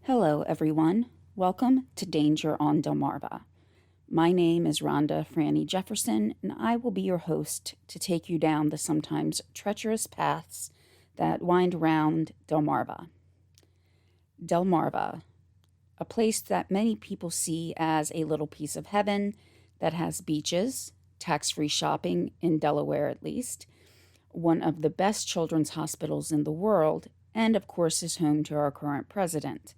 Hello, everyone. Welcome to Danger on Delmarva. My name is Rhonda Franny Jefferson, and I will be your host to take you down the sometimes treacherous paths that wind around Delmarva. Delmarva, a place that many people see as a little piece of heaven that has beaches, tax-free shopping in Delaware at least, one of the best children's hospitals in the world, and of course is home to our current president.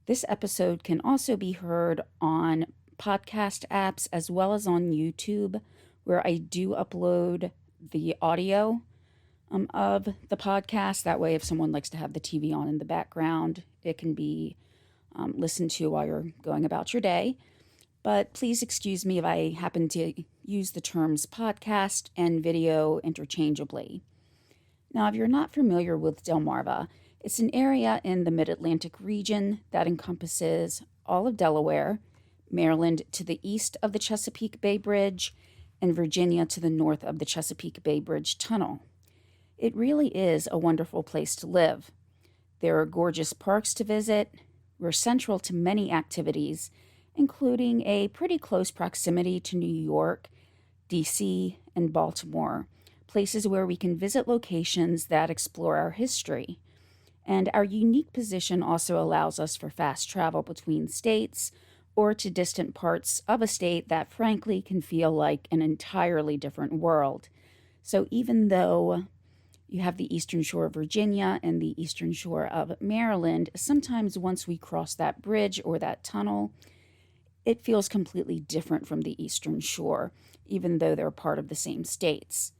This episode can also be heard on podcast apps as well as on YouTube, where I do upload the audio of the podcast. That way, if someone likes to have the TV on in the background, it can be listened to while you're going about your day. But please excuse me if I happen to use the terms podcast and video interchangeably. Now, if you're not familiar with Delmarva, it's an area in the Mid-Atlantic region that encompasses all of Delaware, Maryland to the east of the Chesapeake Bay Bridge, and Virginia to the north of the Chesapeake Bay Bridge Tunnel. It really is a wonderful place to live. There are gorgeous parks to visit. We're central to many activities, including a pretty close proximity to New York, D.C., and Baltimore, places where we can visit locations that explore our history. And our unique position also allows us for fast travel between states or to distant parts of a state that frankly can feel like an entirely different world. So even though you have the eastern shore of Virginia and the eastern shore of Maryland, sometimes once we cross that bridge or that tunnel, it feels completely different from the eastern shore, even though they're part of the same states.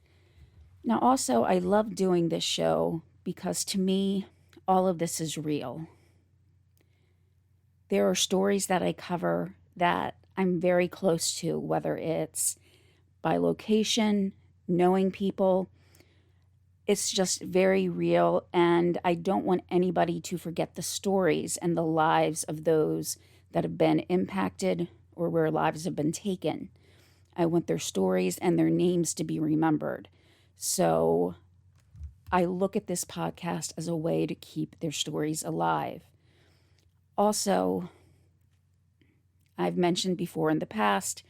Now also, I love doing this show because to me, all of this is real. There are stories that I cover that I'm very close to, whether it's by location, knowing people. It's just very real, and I don't want anybody to forget the stories and the lives of those that have been impacted or where lives have been taken. I want their stories and their names to be remembered. So I look at this podcast as a way to keep their stories alive. Also, I've mentioned before in the past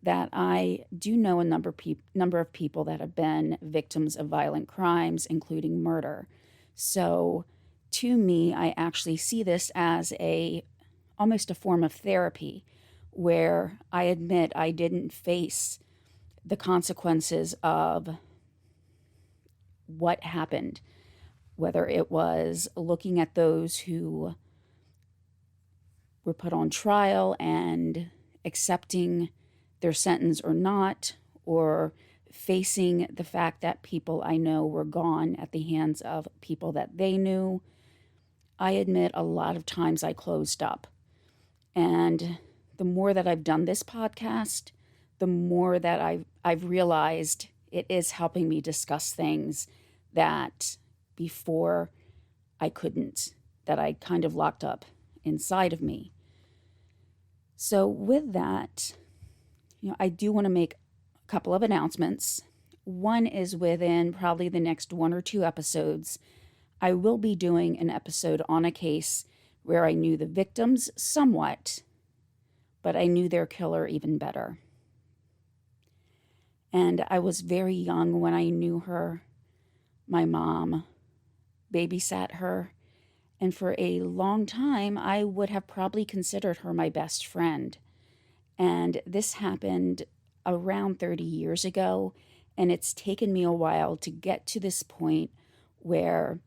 that I do know a number of people that have been victims of violent crimes, including murder. So to me, I actually see this as almost a form of therapy, where I admit I didn't face the consequences of what happened, whether it was looking at those who were put on trial and accepting their sentence or not, or facing the fact that people I know were gone at the hands of people that they knew. I admit a lot of times I closed up. And the more that I've done this podcast, the more that I've realized it is helping me discuss things that before I couldn't, that I kind of locked up inside of me. So with that, I do want to make a couple of announcements. One is within probably the next 1 or 2 episodes, I will be doing an episode on a case where I knew the victims somewhat, but I knew their killer even better. And I was very young when I knew her. My mom babysat her, and for a long time, I would have probably considered her my best friend. And this happened around 30 years ago, and it's taken me a while to get to this point where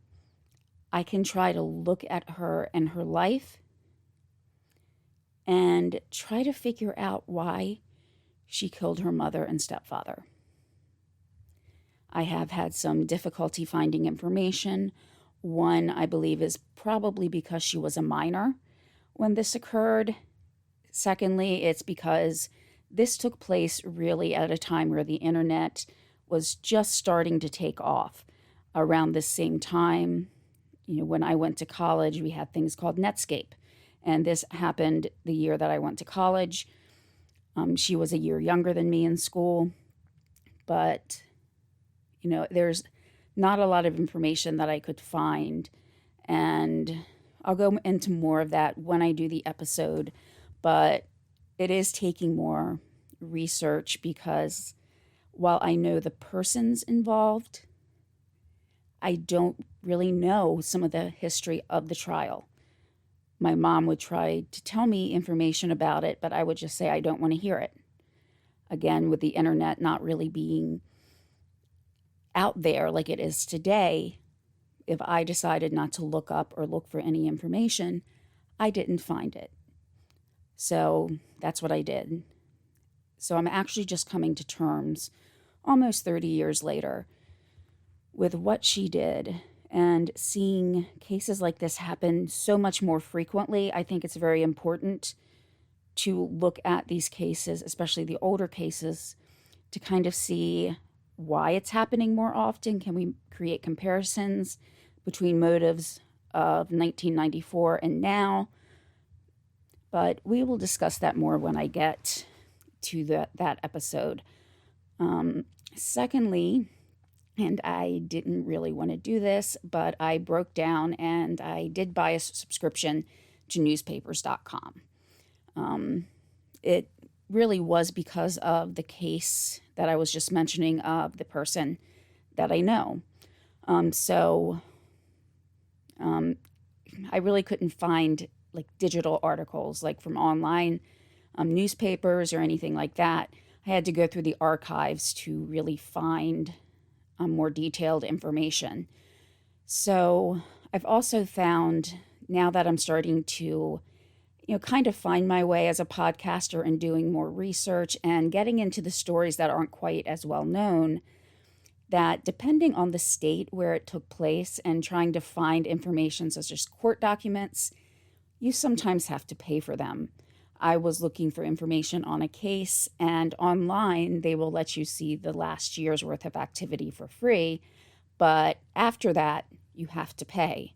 I can try to look at her and her life and try to figure out why she killed her mother and stepfather. I have had some difficulty finding information. One, I believe, is probably because she was a minor when this occurred. Secondly, it's because this took place really at a time where the internet was just starting to take off. Around this same time, when I went to college, we had things called Netscape. And this happened the year that I went to college. She was a year younger than me in school. But, there's not a lot of information that I could find. And I'll go into more of that when I do the episode, but it is taking more research because while I know the persons involved, I don't really know some of the history of the trial. My mom would try to tell me information about it, but I would just say I don't want to hear it. Again, with the internet not really being out there like it is today, if I decided not to look up or look for any information, I didn't find it. So that's what I did. So I'm actually just coming to terms almost 30 years later with what she did, and seeing cases like this happen so much more frequently. I think it's very important to look at these cases, especially the older cases, to kind of see why it's happening more often. Can we create comparisons between motives of 1994 and now? But we will discuss that more when I get to that episode. Secondly, and I didn't really want to do this, but I broke down and I did buy a subscription to newspapers.com. It really was because of the case that I was just mentioning of the person that I know. I really couldn't find like digital articles like from online newspapers or anything like that. I had to go through the archives to really find more detailed information. So I've also found, now that I'm starting to, kind of find my way as a podcaster and doing more research and getting into the stories that aren't quite as well known, that depending on the state where it took place and trying to find information such as court documents, you sometimes have to pay for them. I was looking for information on a case, and online they will let you see the last year's worth of activity for free, but after that you have to pay.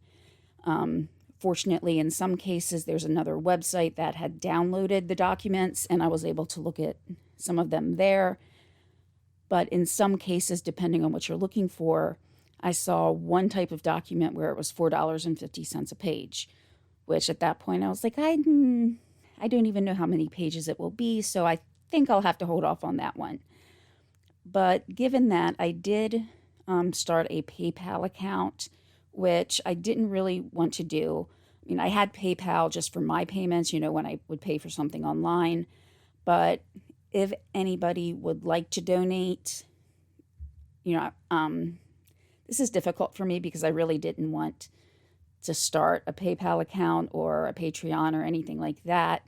Fortunately, in some cases there's another website that had downloaded the documents and I was able to look at some of them there. But in some cases, depending on what you're looking for, I saw one type of document where it was $4.50 a page, which at that point I was like, I don't even know how many pages it will be, so I think I'll have to hold off on that one. But given that, I did start a PayPal account, which I didn't really want to do. I mean, I had PayPal just for my payments, when I would pay for something online. But if anybody would like to donate, this is difficult for me because I really didn't want to start a PayPal account or a Patreon or anything like that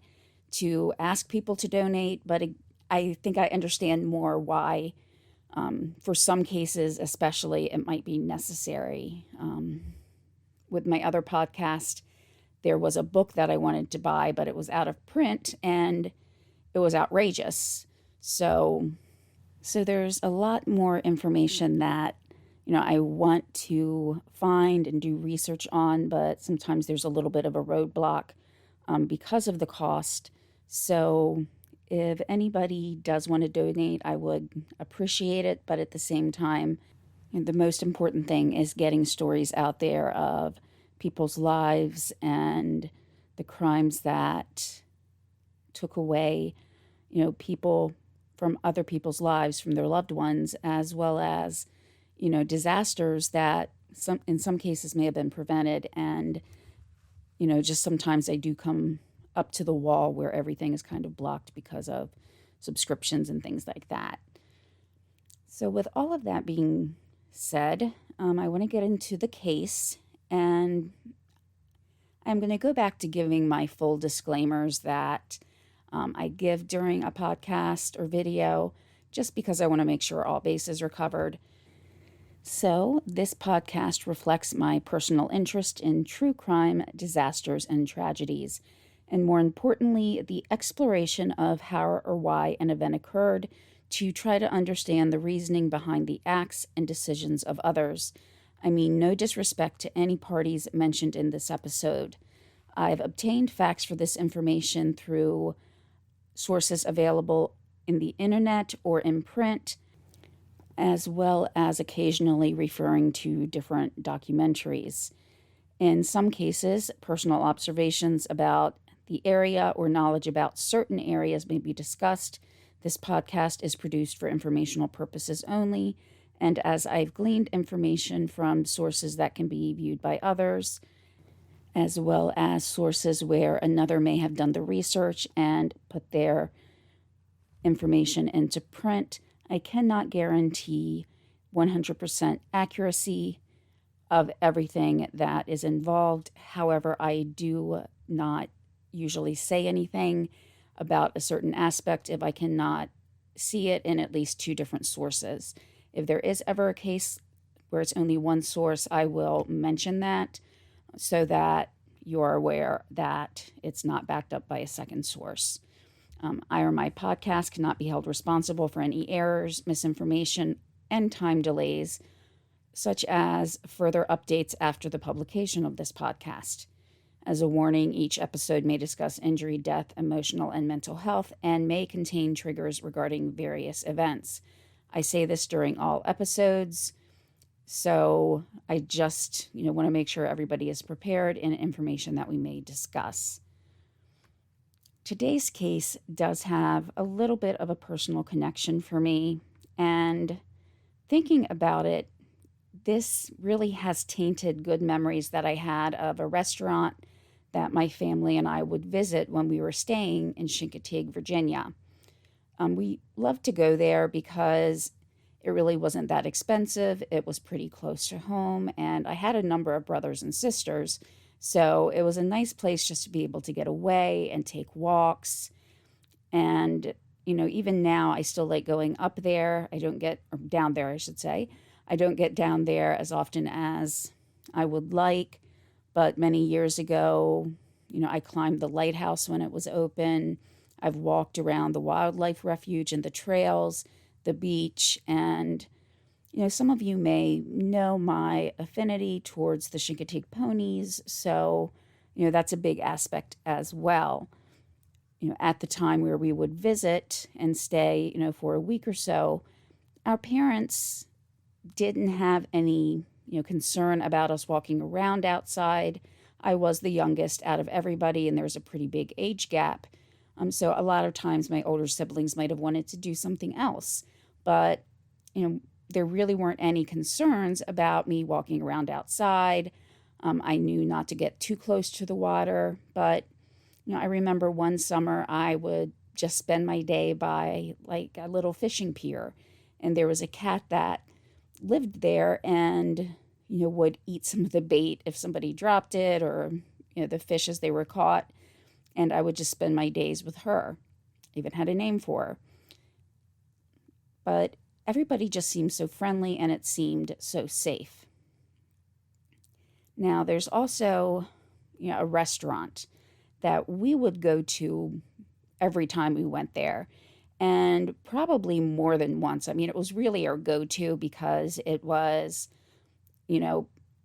to ask people to donate. But I think I understand more why, for some cases especially, it might be necessary. With my other podcast, there was a book that I wanted to buy, but it was out of print and it was outrageous. So there's a lot more information that, I want to find and do research on, but sometimes there's a little bit of a roadblock because of the cost. So if anybody does want to donate, I would appreciate it. But at the same time, the most important thing is getting stories out there of people's lives and the crimes that took away, people from other people's lives, from their loved ones, as well as, disasters that in some cases may have been prevented. And, just sometimes I do come up to the wall where everything is kind of blocked because of subscriptions and things like that. So with all of that being said, I want to get into the case, and I'm going to go back to giving my full disclaimers that I give during a podcast or video, just because I want to make sure all bases are covered. So this podcast reflects my personal interest in true crime, disasters, and tragedies, and more importantly, the exploration of how or why an event occurred to try to understand the reasoning behind the acts and decisions of others. I mean, no disrespect to any parties mentioned in this episode. I've obtained facts for this information through sources available in the internet or in print, as well as occasionally referring to different documentaries. In some cases, personal observations about the area or knowledge about certain areas may be discussed. This podcast is produced for informational purposes only, and as I've gleaned information from sources that can be viewed by others, as well as sources where another may have done the research and put their information into print, I cannot guarantee 100% accuracy of everything that is involved. However, I do not usually say anything about a certain aspect if I cannot see it in at least two different sources. If there is ever a case where it's only one source, I will mention that so that you're aware that it's not backed up by a second source. I or my podcast cannot be held responsible for any errors, misinformation, and time delays, such as further updates after the publication of this podcast. As a warning, each episode may discuss injury, death, emotional, and mental health, and may contain triggers regarding various events. I say this during all episodes, so I just want to make sure everybody is prepared in information that we may discuss. Today's case does have a little bit of a personal connection for me, and thinking about it, this really has tainted good memories that I had of a restaurant that my family and I would visit when we were staying in Chincoteague, Virginia. We loved to go there because it really wasn't that expensive. It was pretty close to home, and I had a number of brothers and sisters, so it was a nice place just to be able to get away and take walks. And, even now I still like going up there. Or down there, I should say. I don't get down there as often as I would like, but many years ago, I climbed the lighthouse when it was open. I've walked around the wildlife refuge and the trails, the beach, and, some of you may know my affinity towards the Chincoteague ponies, so, that's a big aspect as well. At the time where we would visit and stay, for a week or so, our parents didn't have any, concern about us walking around outside. I was the youngest out of everybody, and there's a pretty big age gap. So a lot of times my older siblings might have wanted to do something else. But, there really weren't any concerns about me walking around outside. I knew not to get too close to the water. But, I remember one summer I would just spend my day by like a little fishing pier. And there was a cat that lived there and, would eat some of the bait if somebody dropped it or, the fish as they were caught. And I would just spend my days with her. I even had a name for her. But everybody just seemed so friendly and it seemed so safe. Now, there's also, a restaurant that we would go to every time we went there. And probably more than once. I mean, it was really our go-to because it was,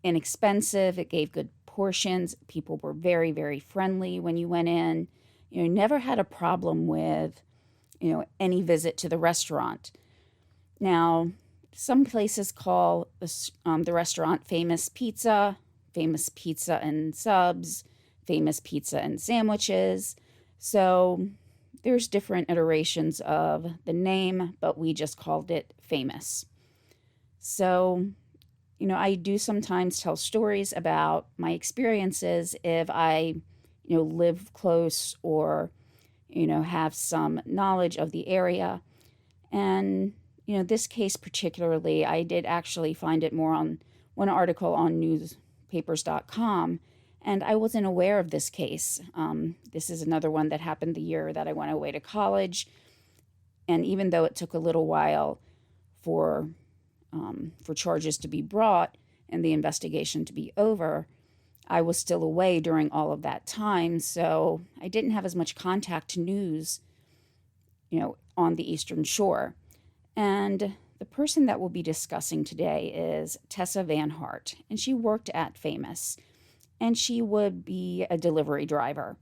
inexpensive. It gave good portions. People were very, very friendly when you went in. Never had a problem with, any visit to the restaurant. Now, some places call the restaurant Famous Pizza and Subs, Famous Pizza and Sandwiches. So there's different iterations of the name, but we just called it Famous. So, I do sometimes tell stories about my experiences if I, live close or, have some knowledge of the area. And, this case particularly, I did actually find it more on one article on newspapers.com. And I wasn't aware of this case. This is another one that happened the year that I went away to college. And even though it took a little while for charges to be brought and the investigation to be over, I was still away during all of that time. So I didn't have as much contact news, on the Eastern Shore. And the person that we'll be discussing today is Tessa van Hart. And she worked at Famous. And she would be a delivery driver.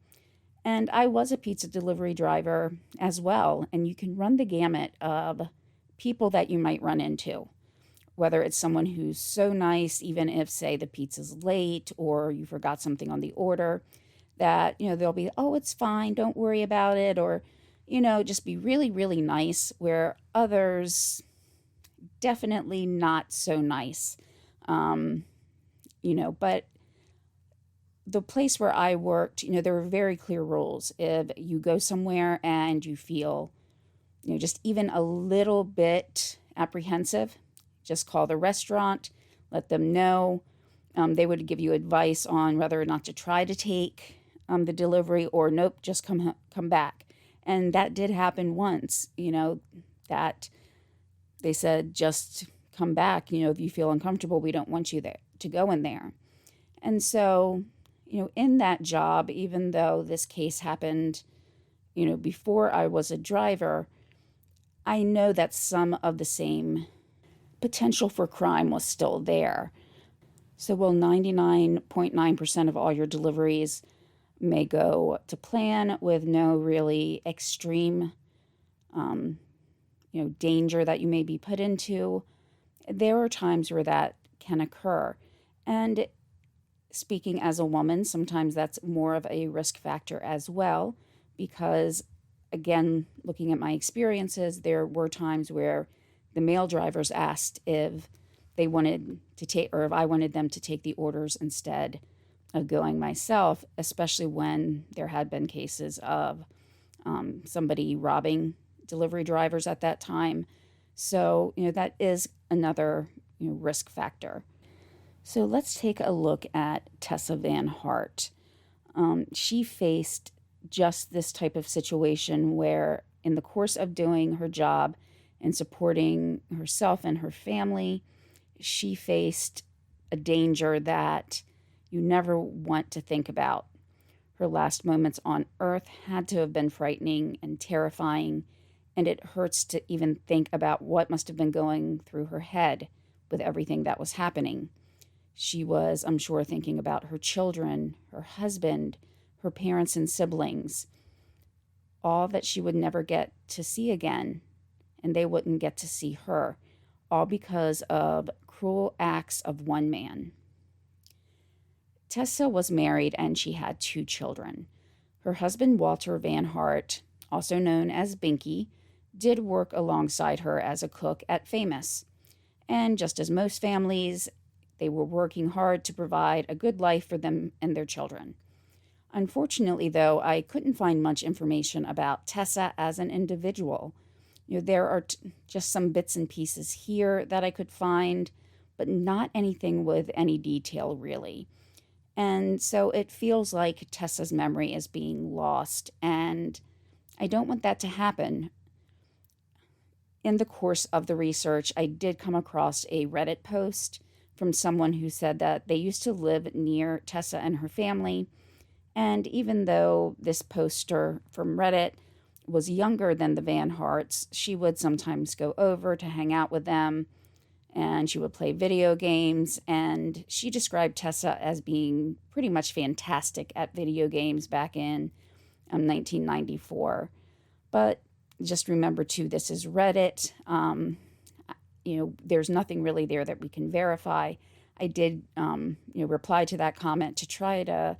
And I was a pizza delivery driver as well. And you can run the gamut of people that you might run into. whether it's someone who's so nice, even if, say, the pizza's late or you forgot something on the order, that, they'll be, oh, it's fine, don't worry about it, or, just be really, really nice, where others definitely not so nice. But the place where I worked, there were very clear rules. If you go somewhere and you feel, just even a little bit apprehensive, just call the restaurant, let them know. They would give you advice on whether or not to try to take the delivery, or nope, just come back. And that did happen once, that they said, just come back. If you feel uncomfortable, we don't want you there to go in there. And so, in that job, even though this case happened, before I was a driver, I know that some of the same potential for crime was still there. So while 99.9% of all your deliveries may go to plan with no really extreme, danger that you may be put into, there are times where that can occur. And speaking as a woman, sometimes that's more of a risk factor as well, because, again, looking at my experiences, there were times where the male drivers asked if they wanted to take, or if I wanted them to take the orders instead of going myself, especially when there had been cases of somebody robbing delivery drivers at that time. So, that is another risk factor. So let's take a look at Tessa van Hart. She faced just this type of situation where, in the course of doing her job and supporting herself and her family, she faced a danger that you never want to think about. Her last moments on earth had to have been frightening and terrifying, and it hurts to even think about what must have been going through her head with everything that was happening. She was, I'm sure, thinking about her children, her husband, her parents and siblings, all that she would never get to see again, and they wouldn't get to see her, all because of cruel acts of one man. Tessa was married and she had 2 children. Her husband, Walter Van Hart, also known as Binky, did work alongside her as a cook at Famous. And just as most families, they were working hard to provide a good life for them and their children. Unfortunately, though, I couldn't find much information about Tessa as an individual. There are just some bits and pieces here that I could find, but not anything with any detail, really. And so it feels like Tessa's memory is being lost, and I don't want that to happen. In the course of the research, I did come across a Reddit post from someone who said that they used to live near Tessa and her family, and even though this poster from Reddit was younger than the Van Harts, she would sometimes go over to hang out with them, and she would play video games, and she described Tessa as being pretty much fantastic at video games back in 1994. But just remember, too, this is Reddit. There's nothing really there that we can verify. I did, reply to that comment to try to,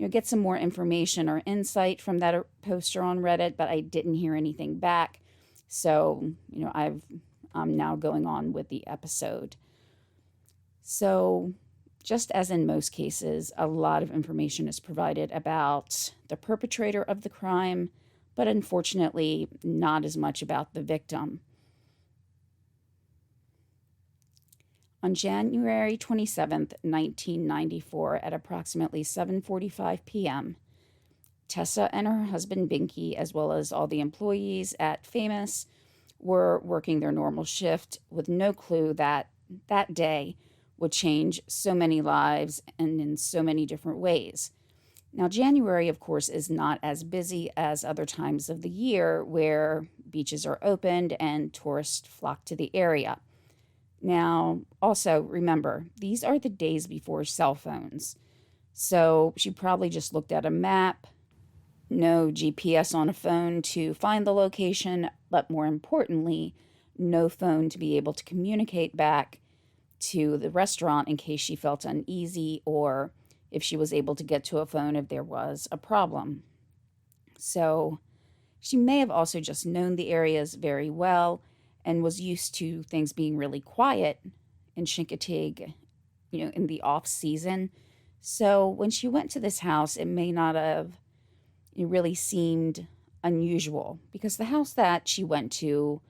get some more information or insight from that poster on Reddit, but I didn't hear anything back. So, I'm now going on with the episode. So, just as in most cases, a lot of information is provided about the perpetrator of the crime, but unfortunately, not as much about the victim. On January 27th, 1994, at approximately 7:45 p.m., Tessa and her husband Binky, as well as all the employees at Famous, were working their normal shift with no clue that that day would change so many lives and in so many different ways. Now, January, of course, is not as busy as other times of the year where beaches are opened and tourists flock to the area. Now, also, remember, these are the days before cell phones. So she probably just looked at a map, no GPS on a phone to find the location, but more importantly, no phone to be able to communicate back to the restaurant in case she felt uneasy or if she was able to get to a phone if there was a problem. So she may have also just known the areas very well and was used to things being really quiet in Chincoteague, in the off season. So when she went to this house, it may not have really seemed unusual because the house that she went to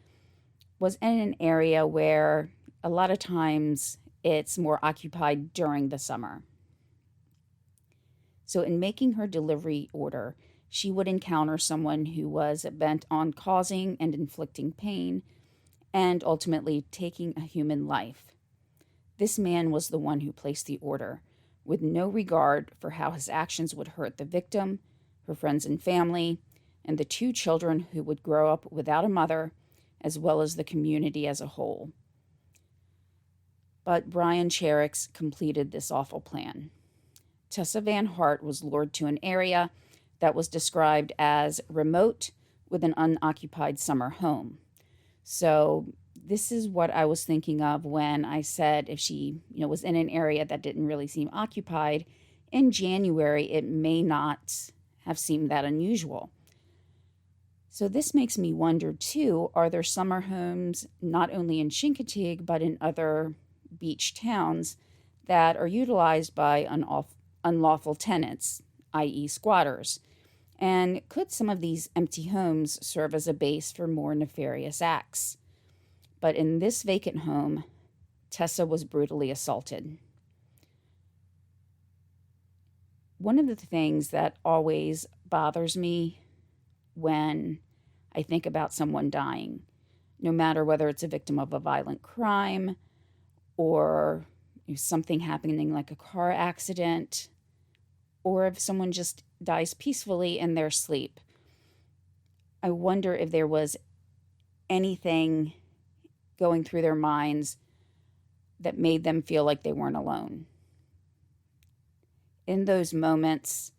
was in an area where a lot of times it's more occupied during the summer. So in making her delivery order, she would encounter someone who was bent on causing and inflicting pain and ultimately taking a human life. This man was the one who placed the order, with no regard for how his actions would hurt the victim, her friends and family, and the 2 children who would grow up without a mother, as well as the community as a whole. But Brian Cherrick's completed this awful plan. Tessa van Hart was lured to an area that was described as remote with an unoccupied summer home. So this is what I was thinking of when I said if she, was in an area that didn't really seem occupied. In January, it may not have seemed that unusual. So this makes me wonder, too, are there summer homes not only in Chincoteague but in other beach towns that are utilized by unlawful tenants, i.e. squatters? And could some of these empty homes serve as a base for more nefarious acts? But in this vacant home, Tessa was brutally assaulted. One of the things that always bothers me when I think about someone dying, no matter whether it's a victim of a violent crime or something happening like a car accident, or if someone just dies peacefully in their sleep, I wonder if there was anything going through their minds that made them feel like they weren't alone. In those moments,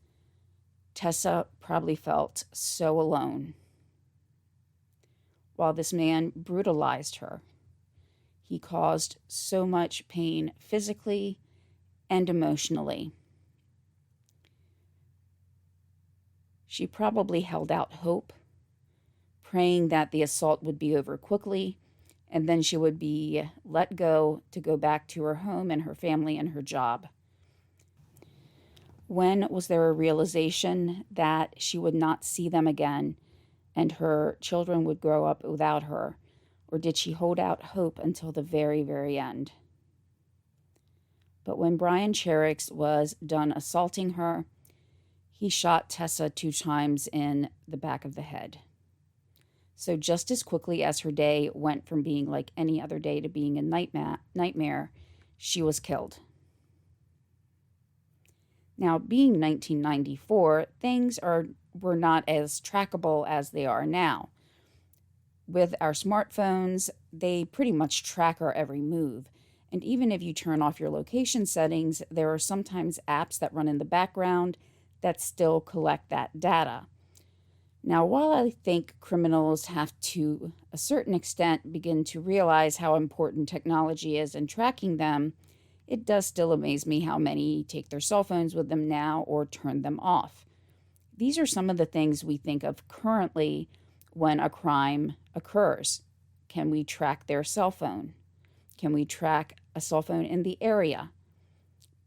Tessa probably felt so alone. While this man brutalized her, he caused so much pain physically and emotionally. She probably held out hope, praying that the assault would be over quickly, and then she would be let go to go back to her home and her family and her job. When was there a realization that she would not see them again and her children would grow up without her? Or did she hold out hope until the very, very end? But when Brian Cherrick was done assaulting her, he shot Tessa 2 times in the back of the head. So just as quickly as her day went from being like any other day to being a nightmare, she was killed. Now, being 1994, things were not as trackable as they are now. With our smartphones, they pretty much track our every move. And even if you turn off your location settings, there are sometimes apps that run in the background that still collect that data. Now, while I think criminals have to a certain extent begin to realize how important technology is in tracking them, it does still amaze me how many take their cell phones with them now or turn them off. These are some of the things we think of currently when a crime occurs. Can we track their cell phone? Can we track a cell phone in the area?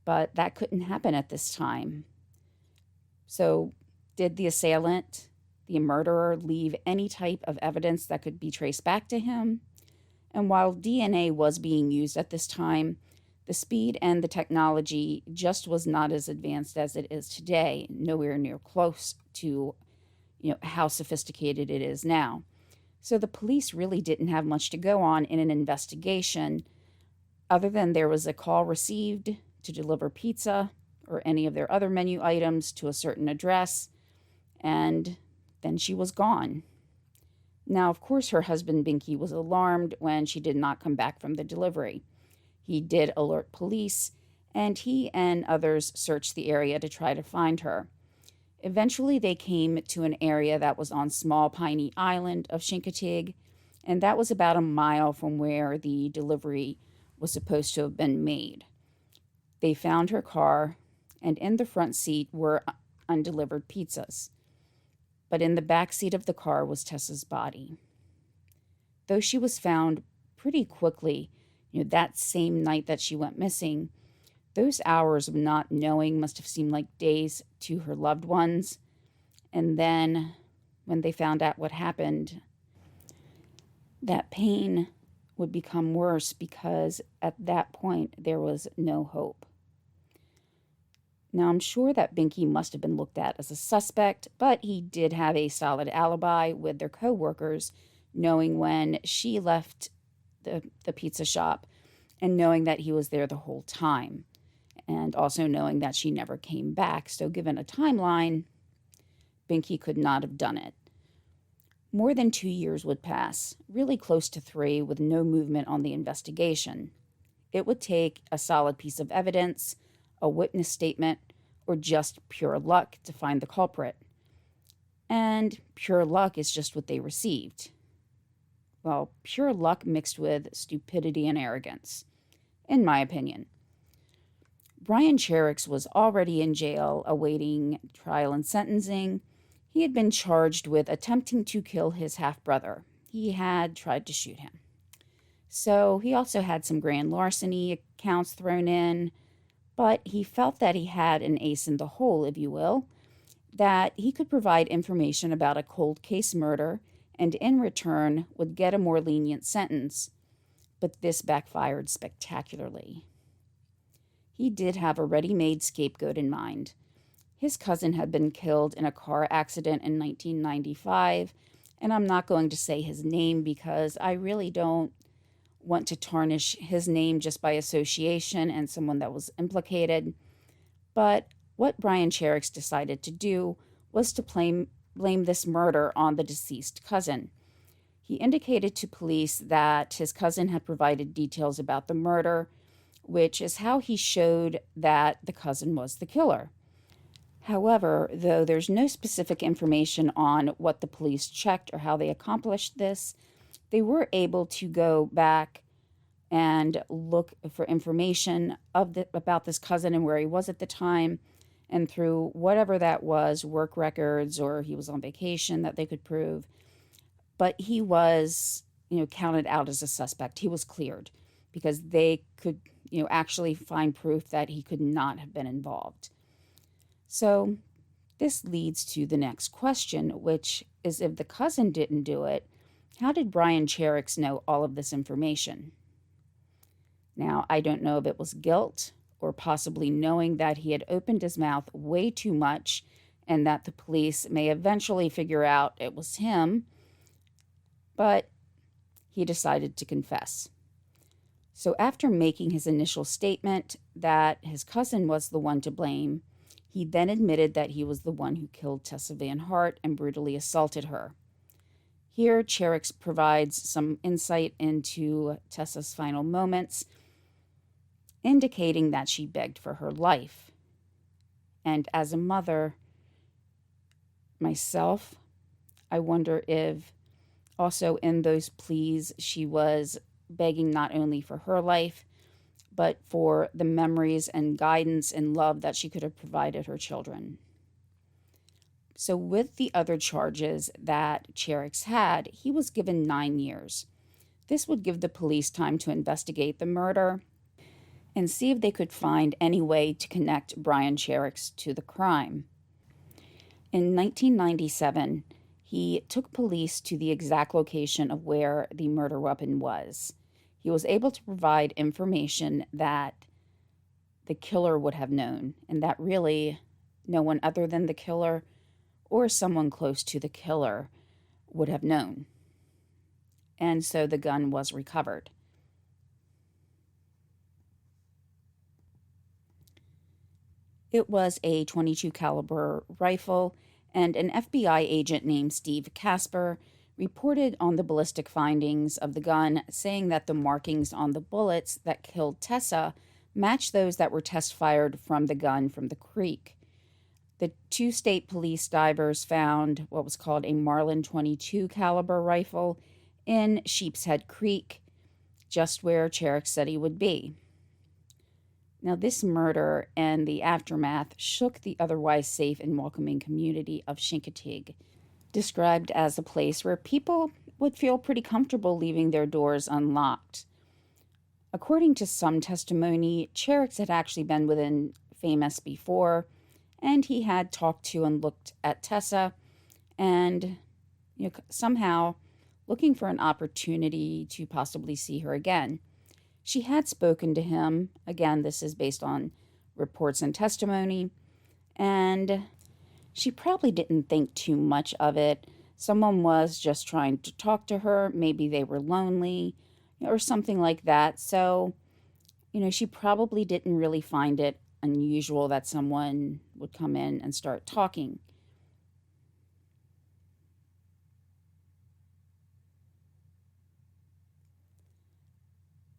But that couldn't happen at this time. So did the assailant, the murderer, leave any type of evidence that could be traced back to him? And while DNA was being used at this time, the speed and the technology just was not as advanced as it is today, nowhere near close to how sophisticated it is now. So the police really didn't have much to go on in an investigation other than there was a call received to deliver pizza or any of their other menu items to a certain address, and then she was gone. Now, of course, her husband, Binky, was alarmed when she did not come back from the delivery. He did alert police, and he and others searched the area to try to find her. Eventually, they came to an area that was on small piney island of Chincoteague, and that was about a mile from where the delivery was supposed to have been made. They found her car, and in the front seat were undelivered pizzas. But in the back seat of the car was Tessa's body. Though she was found pretty quickly, that same night that she went missing, those hours of not knowing must have seemed like days to her loved ones. And then when they found out what happened, that pain would become worse because at that point there was no hope. Now, I'm sure that Binky must have been looked at as a suspect, but he did have a solid alibi with their co-workers, knowing when she left the pizza shop and knowing that he was there the whole time, and also knowing that she never came back. So given a timeline, Binky could not have done it. More than 2 years would pass, really close to 3, with no movement on the investigation. It would take a solid piece of evidence, a witness statement, or just pure luck to find the culprit. And pure luck is just what they received. Well, pure luck mixed with stupidity and arrogance, in my opinion. Brian Cherrix was already in jail awaiting trial and sentencing. He had been charged with attempting to kill his half-brother. He had tried to shoot him. So he also had some grand larceny counts thrown in, but he felt that he had an ace in the hole, if you will, that he could provide information about a cold case murder and in return would get a more lenient sentence. But this backfired spectacularly. He did have a ready-made scapegoat in mind. His cousin had been killed in a car accident in 1995, and I'm not going to say his name because I really don't want to tarnish his name just by association and someone that was implicated. But what Brian Cherrix decided to do was to blame this murder on the deceased cousin. He indicated to police that his cousin had provided details about the murder, which is how he showed that the cousin was the killer. However, though there's no specific information on what the police checked or how they accomplished this, they were able to go back and look for information about this cousin and where he was at the time, and through whatever that was, work records or he was on vacation that they could prove. But he was, counted out as a suspect. He was cleared because they could, actually find proof that he could not have been involved. So this leads to the next question, which is if the cousin didn't do it, how did Brian Cherrix know all of this information? Now, I don't know if it was guilt or possibly knowing that he had opened his mouth way too much and that the police may eventually figure out it was him, but he decided to confess. So after making his initial statement that his cousin was the one to blame, he then admitted that he was the one who killed Tessa van Hart and brutally assaulted her. Here, Cherrix provides some insight into Tessa's final moments, indicating that she begged for her life. And as a mother myself, I wonder if also in those pleas she was begging not only for her life, but for the memories and guidance and love that she could have provided her children. So with the other charges that Cherrix had, he was given 9 years. This would give the police time to investigate the murder and see if they could find any way to connect Brian Cherrix to the crime. In 1997, he took police to the exact location of where the murder weapon was. He was able to provide information that the killer would have known, and that really no one other than the killer or someone close to the killer would have known. And so the gun was recovered. It was a .22 caliber rifle, and an FBI agent named Steve Casper reported on the ballistic findings of the gun, saying that the markings on the bullets that killed Tessa matched those that were test-fired from the gun from the creek. The 2 state police divers found what was called a Marlin .22 caliber rifle in Sheepshead Creek, just where Cherrick said he would be. Now, this murder and the aftermath shook the otherwise safe and welcoming community of Chincoteague, described as a place where people would feel pretty comfortable leaving their doors unlocked. According to some testimony, Cherrick had actually been within Famous before, and he had talked to and looked at Tessa, and somehow looking for an opportunity to possibly see her again. She had spoken to him. Again, this is based on reports and testimony, and she probably didn't think too much of it. Someone was just trying to talk to her. Maybe they were lonely or something like that. So, she probably didn't really find it unusual that someone would come in and start talking.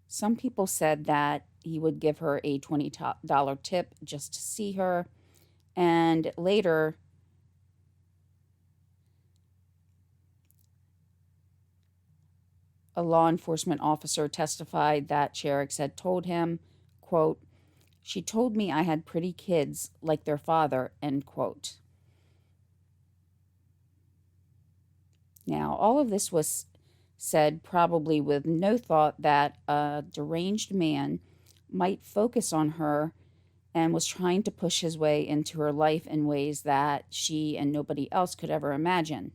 Some people said that he would give her a $20 tip just to see her. And later, a law enforcement officer testified that Cherrick had told him, quote, "She told me I had pretty kids like their father," end quote. Now, all of this was said probably with no thought that a deranged man might focus on her and was trying to push his way into her life in ways that she and nobody else could ever imagine.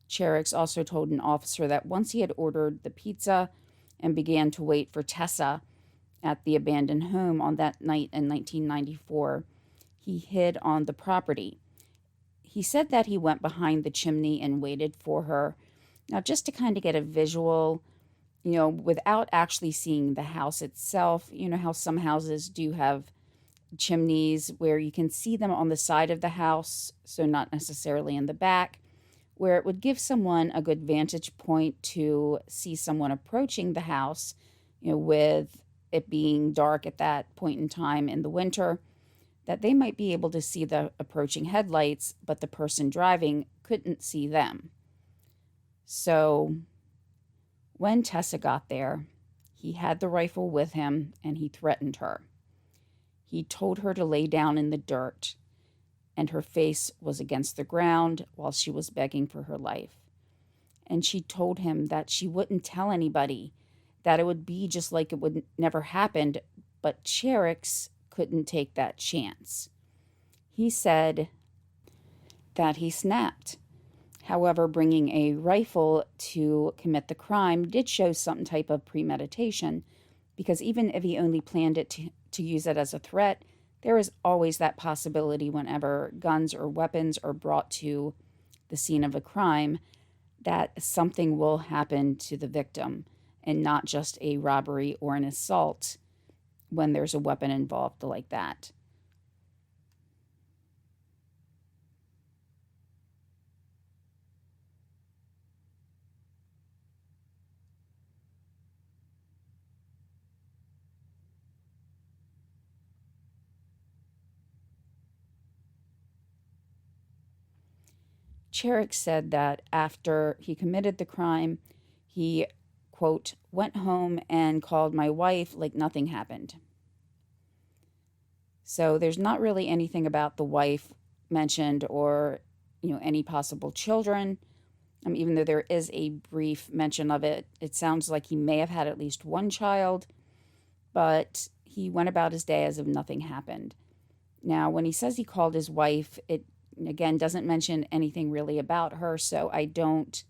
Cherrick also told an officer that once he had ordered the pizza and began to wait for Tessa at the abandoned home on that night in 1994, he hid on the property. He said that he went behind the chimney and waited for her. Now, just to kind of get a visual, without actually seeing the house itself, how some houses do have chimneys where you can see them on the side of the house, so not necessarily in the back, where it would give someone a good vantage point to see someone approaching the house, with it being dark at that point in time in the winter, that they might be able to see the approaching headlights, but the person driving couldn't see them. So when Tessa got there, he had the rifle with him and he threatened her. He told her to lay down in the dirt, and her face was against the ground while she was begging for her life. And she told him that she wouldn't tell anybody, that it would be just like it would never happened, but Cherrick couldn't take that chance. He said that he snapped. However, bringing a rifle to commit the crime did show some type of premeditation, because even if he only planned it to use it as a threat, there is always that possibility whenever guns or weapons are brought to the scene of a crime that something will happen to the victim, and not just a robbery or an assault when there's a weapon involved like that. Cherrick said that after he committed the crime, he, quote, "went home and called my wife like nothing happened." So there's not really anything about the wife mentioned or, any possible children. Even though there is a brief mention of it, it sounds like he may have had at least one child, but he went about his day as if nothing happened. Now, when he says he called his wife, it again doesn't mention anything really about her, so I don't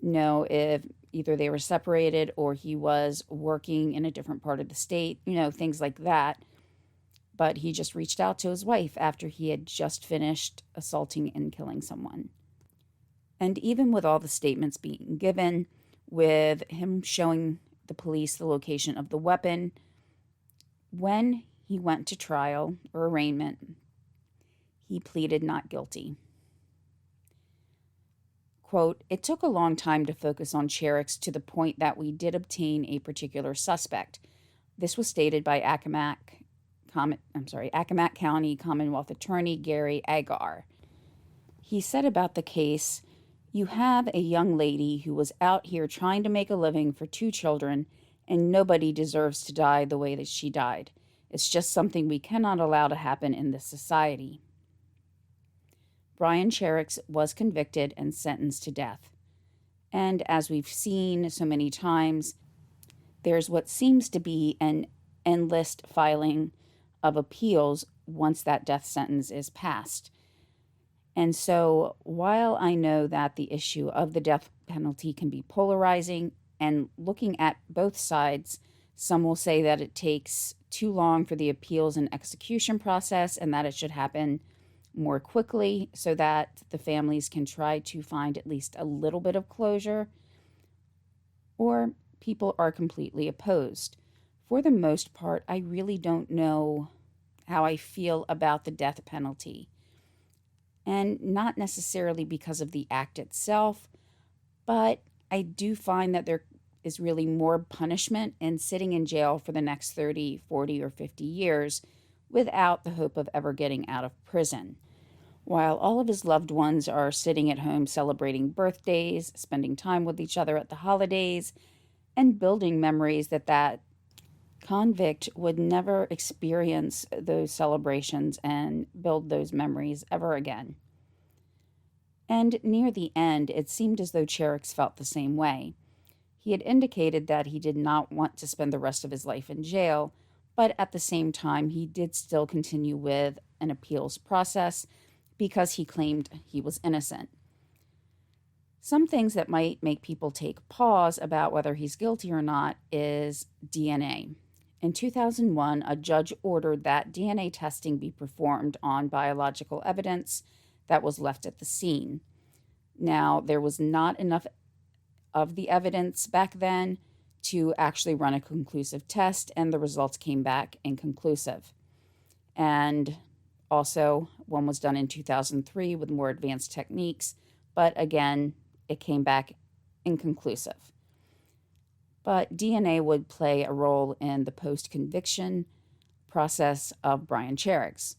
know if either they were separated or he was working in a different part of the state, things like that. But he just reached out to his wife after he had just finished assaulting and killing someone. And even with all the statements being given, with him showing the police the location of the weapon, when he went to trial or arraignment, he pleaded not guilty. Quote, "It took a long time to focus on Cherrick to the point that we did obtain a particular suspect." This was stated by Accomack County Commonwealth Attorney Gary Agar. He said about the case, You have a young lady who was out here trying to make a living for 2 children, and nobody deserves to die the way that she died. It's just something we cannot allow to happen in this society. Brian Cherrick was convicted and sentenced to death. And as we've seen so many times, there's what seems to be an endless filing of appeals once that death sentence is passed. And so while I know that the issue of the death penalty can be polarizing, and looking at both sides, some will say that it takes too long for the appeals and execution process and that it should happen more quickly so that the families can try to find at least a little bit of closure, or people are completely opposed. For the most part, I really don't know how I feel about the death penalty. And not necessarily because of the act itself, but I do find that there is really more punishment in sitting in jail for the next 30, 40, or 50 years without the hope of ever getting out of prison. While all of his loved ones are sitting at home celebrating birthdays, spending time with each other at the holidays, and building memories that convict would never experience those celebrations and build those memories ever again. And near the end, it seemed as though Cherrick felt the same way. He had indicated that he did not want to spend the rest of his life in jail, but at the same time, he did still continue with an appeals process because he claimed he was innocent. Some things that might make people take pause about whether he's guilty or not is DNA. In 2001, a judge ordered that DNA testing be performed on biological evidence that was left at the scene. Now, there was not enough of the evidence back then to actually run a conclusive test, and the results came back inconclusive. And also, one was done in 2003 with more advanced techniques, but again, it came back inconclusive. But DNA would play a role in the post-conviction process of Brian Cherrick.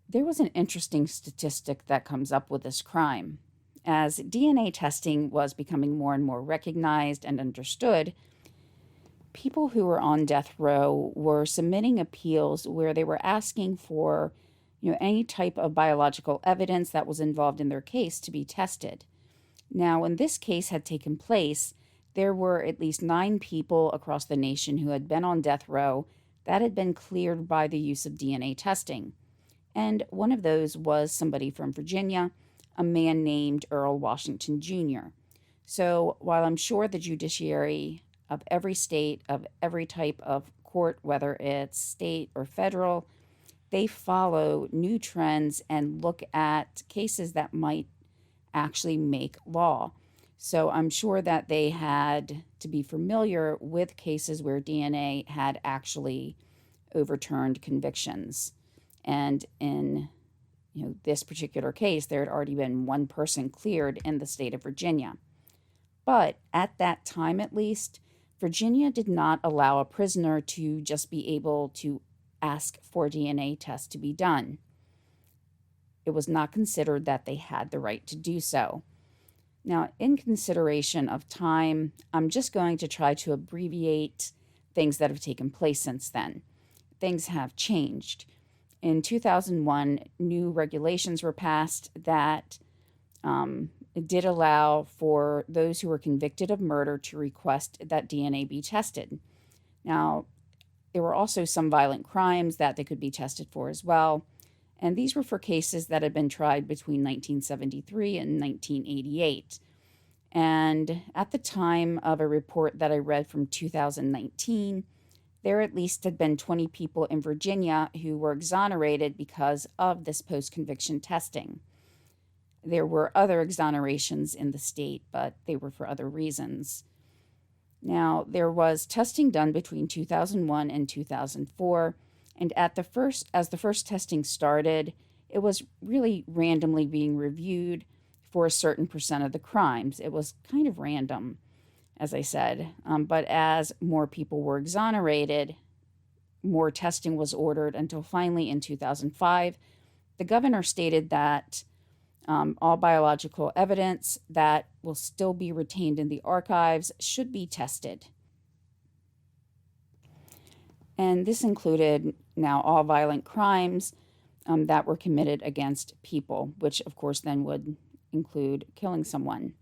There was an interesting statistic that comes up with this crime. As DNA testing was becoming more and more recognized and understood, people who were on death row were submitting appeals where they were asking for, any type of biological evidence that was involved in their case to be tested. Now, when this case had taken place, there were at least 9 people across the nation who had been on death row that had been cleared by the use of DNA testing. And one of those was somebody from Virginia, a man named Earl Washington Jr. So while I'm sure the judiciary of every state, of every type of court, whether it's state or federal, they follow new trends and look at cases that might actually make law. So I'm sure that they had to be familiar with cases where DNA had actually overturned convictions. And in this particular case, there had already been one person cleared in the state of Virginia. But at that time, at least, Virginia did not allow a prisoner to just be able to ask for a DNA test to be done. It was not considered that they had the right to do so. Now, in consideration of time, I'm just going to try to abbreviate things that have taken place since then. Things have changed. In 2001, new regulations were passed that did allow for those who were convicted of murder to request that DNA be tested. Now, there were also some violent crimes that they could be tested for as well, and these were for cases that had been tried between 1973 and 1988. And at the time of a report that I read from 2019, there at least had been 20 people in Virginia who were exonerated because of this post-conviction testing. There were other exonerations in the state, but they were for other reasons. Now, there was testing done between 2001 and 2004, and as the first testing started, it was really randomly being reviewed for a certain percent of the crimes. It was kind of random, as I said, but as more people were exonerated, more testing was ordered until finally in 2005, the governor stated that All biological evidence that will still be retained in the archives should be tested. And this included now all violent crimes that were committed against people, which of course then would include killing someone.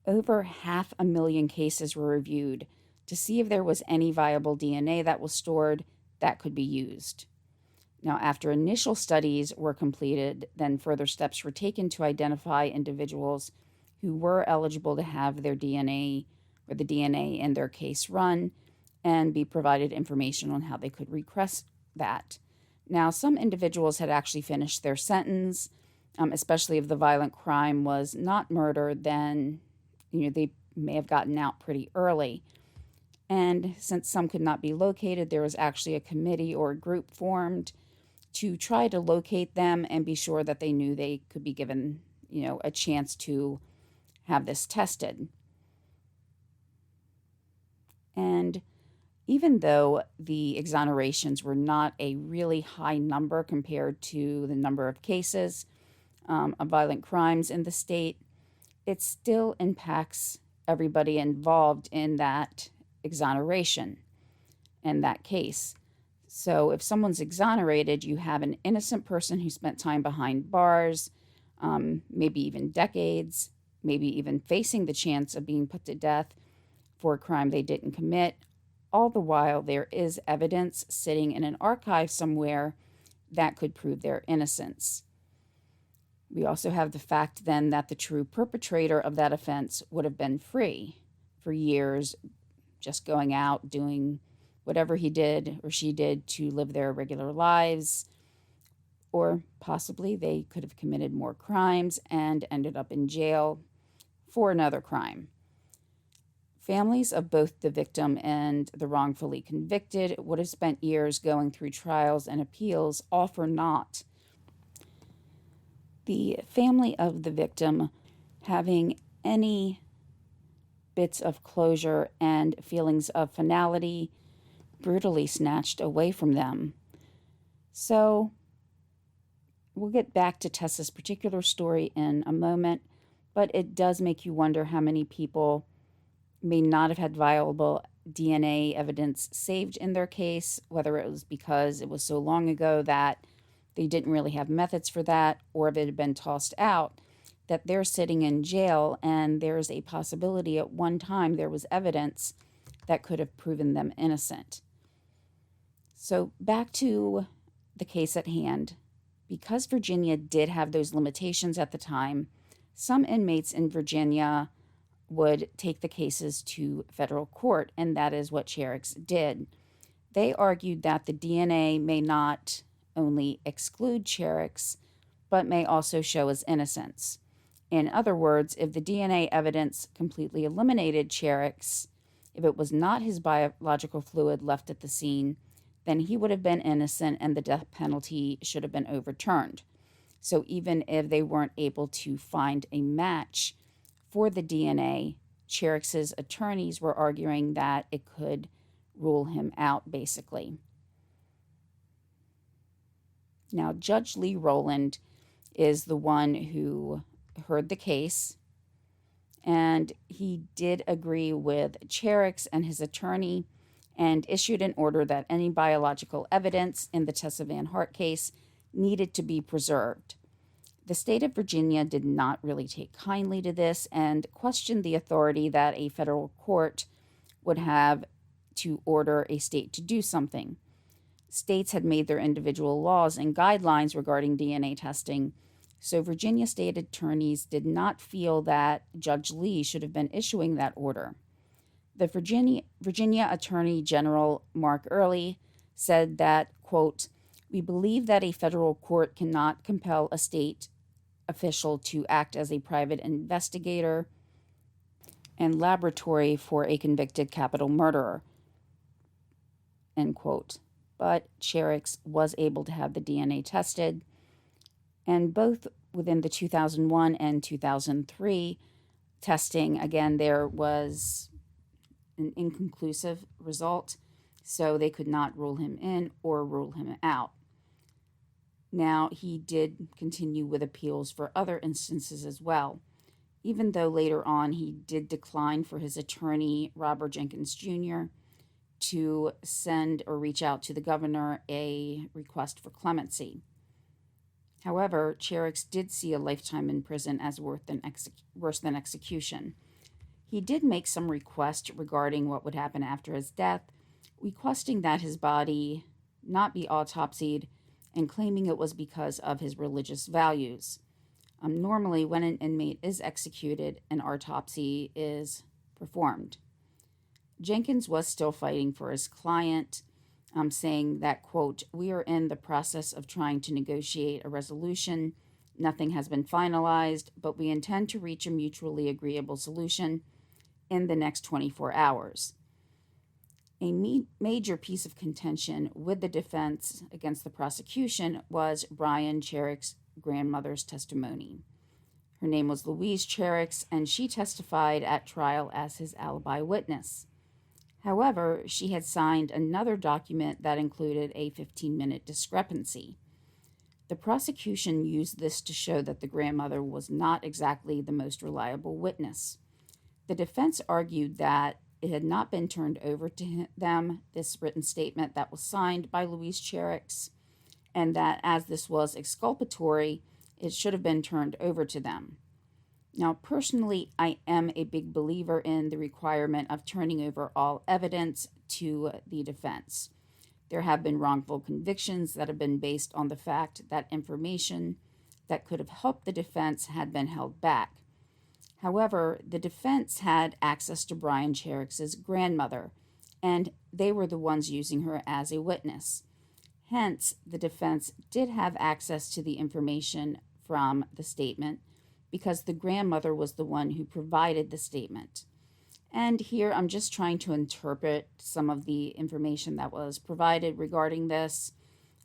Over 500,000 cases were reviewed to see if there was any viable DNA that was stored that could be used. Now, after initial studies were completed, then further steps were taken to identify individuals who were eligible to have their DNA or the DNA in their case run and be provided information on how they could request that. Now, some individuals had actually finished their sentence, especially if the violent crime was not murder, then they may have gotten out pretty early. And since some could not be located, there was actually a committee or a group formed to try to locate them and be sure that they knew they could be given, a chance to have this tested. And even though the exonerations were not a really high number compared to the number of cases of violent crimes in the state, it still impacts everybody involved in that exoneration in that case. So if someone's exonerated, you have an innocent person who spent time behind bars, maybe even decades, maybe even facing the chance of being put to death for a crime they didn't commit. All the while, there is evidence sitting in an archive somewhere that could prove their innocence. We also have the fact then that the true perpetrator of that offense would have been free for years, just going out, doing whatever he did or she did to live their regular lives, or possibly they could have committed more crimes and ended up in jail for another crime. Families of both the victim and the wrongfully convicted would have spent years going through trials and appeals, all for naught. The family of the victim having any bits of closure and feelings of finality brutally snatched away from them. So we'll get back to Tessa's particular story in a moment, but it does make you wonder how many people may not have had viable DNA evidence saved in their case, whether it was because it was so long ago that they didn't really have methods for that, or if it had been tossed out, that they're sitting in jail and there's a possibility at one time there was evidence that could have proven them innocent. So back to the case at hand. Because Virginia did have those limitations at the time, some inmates in Virginia would take the cases to federal court, and that is what Cherix did. They argued that the DNA may not only exclude Cherix, but may also show his innocence. In other words, if the DNA evidence completely eliminated Cherix, if it was not his biological fluid left at the scene, then he would have been innocent and the death penalty should have been overturned. So even if they weren't able to find a match for the DNA, Cherix's attorneys were arguing that it could rule him out, basically. Now, Judge Lee Rowland is the one who heard the case, and he did agree with Cherix and his attorney and issued an order that any biological evidence in the Tessa van Hart case needed to be preserved. The state of Virginia did not really take kindly to this and questioned the authority that a federal court would have to order a state to do something. States had made their individual laws and guidelines regarding DNA testing, so Virginia state attorneys did not feel that Judge Lee should have been issuing that order. The Virginia Attorney General Mark Earley said that, quote, "We believe that a federal court cannot compel a state official to act as a private investigator and laboratory for a convicted capital murderer," end quote. But Cherix was able to have the DNA tested, and both within the 2001 and 2003 testing, again, there was an inconclusive result, so they could not rule him in or rule him out. Now, he did continue with appeals for other instances as well, even though later on he did decline for his attorney, Robert Jenkins Jr., to send or reach out to the governor a request for clemency. However, Cherrix did see a lifetime in prison as worse than execution. He did make some requests regarding what would happen after his death, requesting that his body not be autopsied and claiming it was because of his religious values. Normally, when an inmate is executed, an autopsy is performed. Jenkins was still fighting for his client, saying that, quote, "We are in the process of trying to negotiate a resolution. Nothing has been finalized, but we intend to reach a mutually agreeable solution in the next 24 hours. A major piece of contention with the defense against the prosecution was Brian Cherrix's grandmother's testimony. Her name was Louise Cherrix, and she testified at trial as his alibi witness. However, she had signed another document that included a 15-minute discrepancy. The prosecution used this to show that the grandmother was not exactly the most reliable witness. The defense argued that it had not been turned over to them, this written statement that was signed by Louise Cherrix, and that as this was exculpatory, it should have been turned over to them. Now, personally, I am a big believer in the requirement of turning over all evidence to the defense. There have been wrongful convictions that have been based on the fact that information that could have helped the defense had been held back. However, the defense had access to Brian Cherrix's grandmother, and they were the ones using her as a witness. Hence, the defense did have access to the information from the statement because the grandmother was the one who provided the statement. And here I'm just trying to interpret some of the information that was provided regarding this.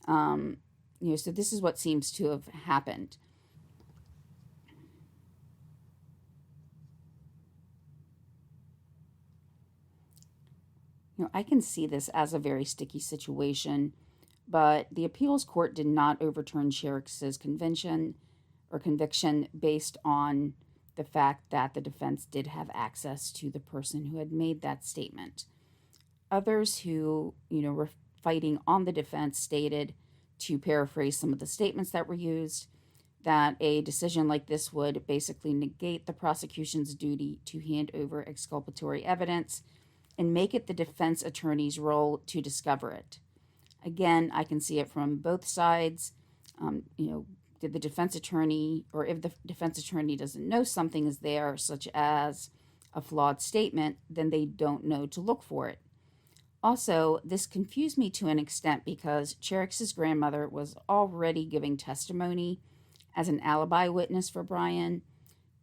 So this is what seems to have happened. I can see this as a very sticky situation, but the appeals court did not overturn Cherrix's conviction based on the fact that the defense did have access to the person who had made that statement. Others who, were fighting on the defense stated, to paraphrase some of the statements that were used, that a decision like this would basically negate the prosecution's duty to hand over exculpatory evidence and make it the defense attorney's role to discover it. Again, I can see it from both sides. Did the defense attorney, or if the defense attorney doesn't know something is there, such as a flawed statement, then they don't know to look for it. Also, this confused me to an extent because Cherrix's grandmother was already giving testimony as an alibi witness for Brian.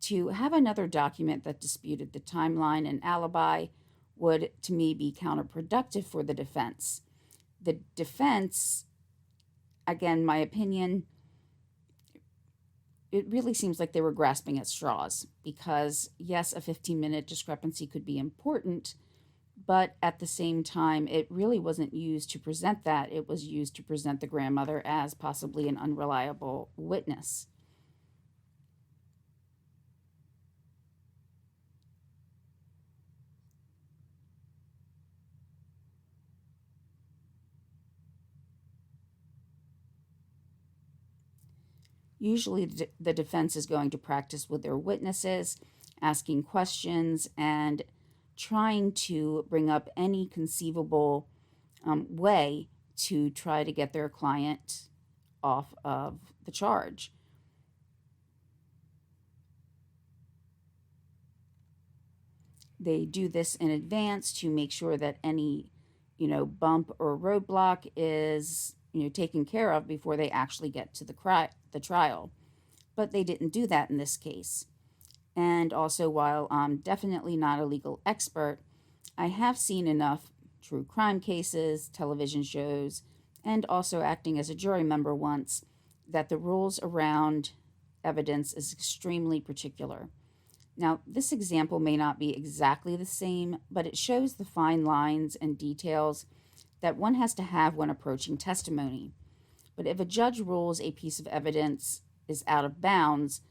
To have another document that disputed the timeline and alibi would, to me, be counterproductive for the defense. The defense, again, my opinion, it really seems like they were grasping at straws because, yes, a 15-minute discrepancy could be important, but at the same time, it really wasn't used to present that. It was used to present the grandmother as possibly an unreliable witness. Usually the defense is going to practice with their witnesses, asking questions, and trying to bring up any conceivable way to try to get their client off of the charge. They do this in advance to make sure that any, bump or roadblock is taken care of before they actually get to the trial. But they didn't do that in this case. And also, while I'm definitely not a legal expert, I have seen enough true crime cases, television shows, and also acting as a jury member once, that the rules around evidence is extremely particular. Now, this example may not be exactly the same, but it shows the fine lines and details that one has to have when approaching testimony. But if a judge rules a piece of evidence is out of bounds,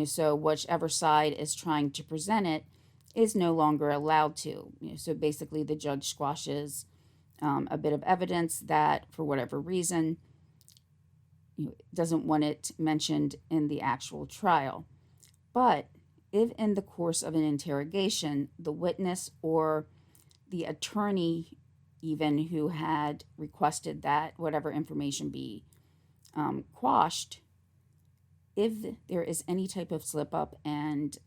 so whichever side is trying to present it is no longer allowed to. So basically, the judge squashes a bit of evidence that, for whatever reason, doesn't want it mentioned in the actual trial. But if in the course of an interrogation, the witness or the attorney, even who had requested that whatever information be quashed, if there is any type of slip up and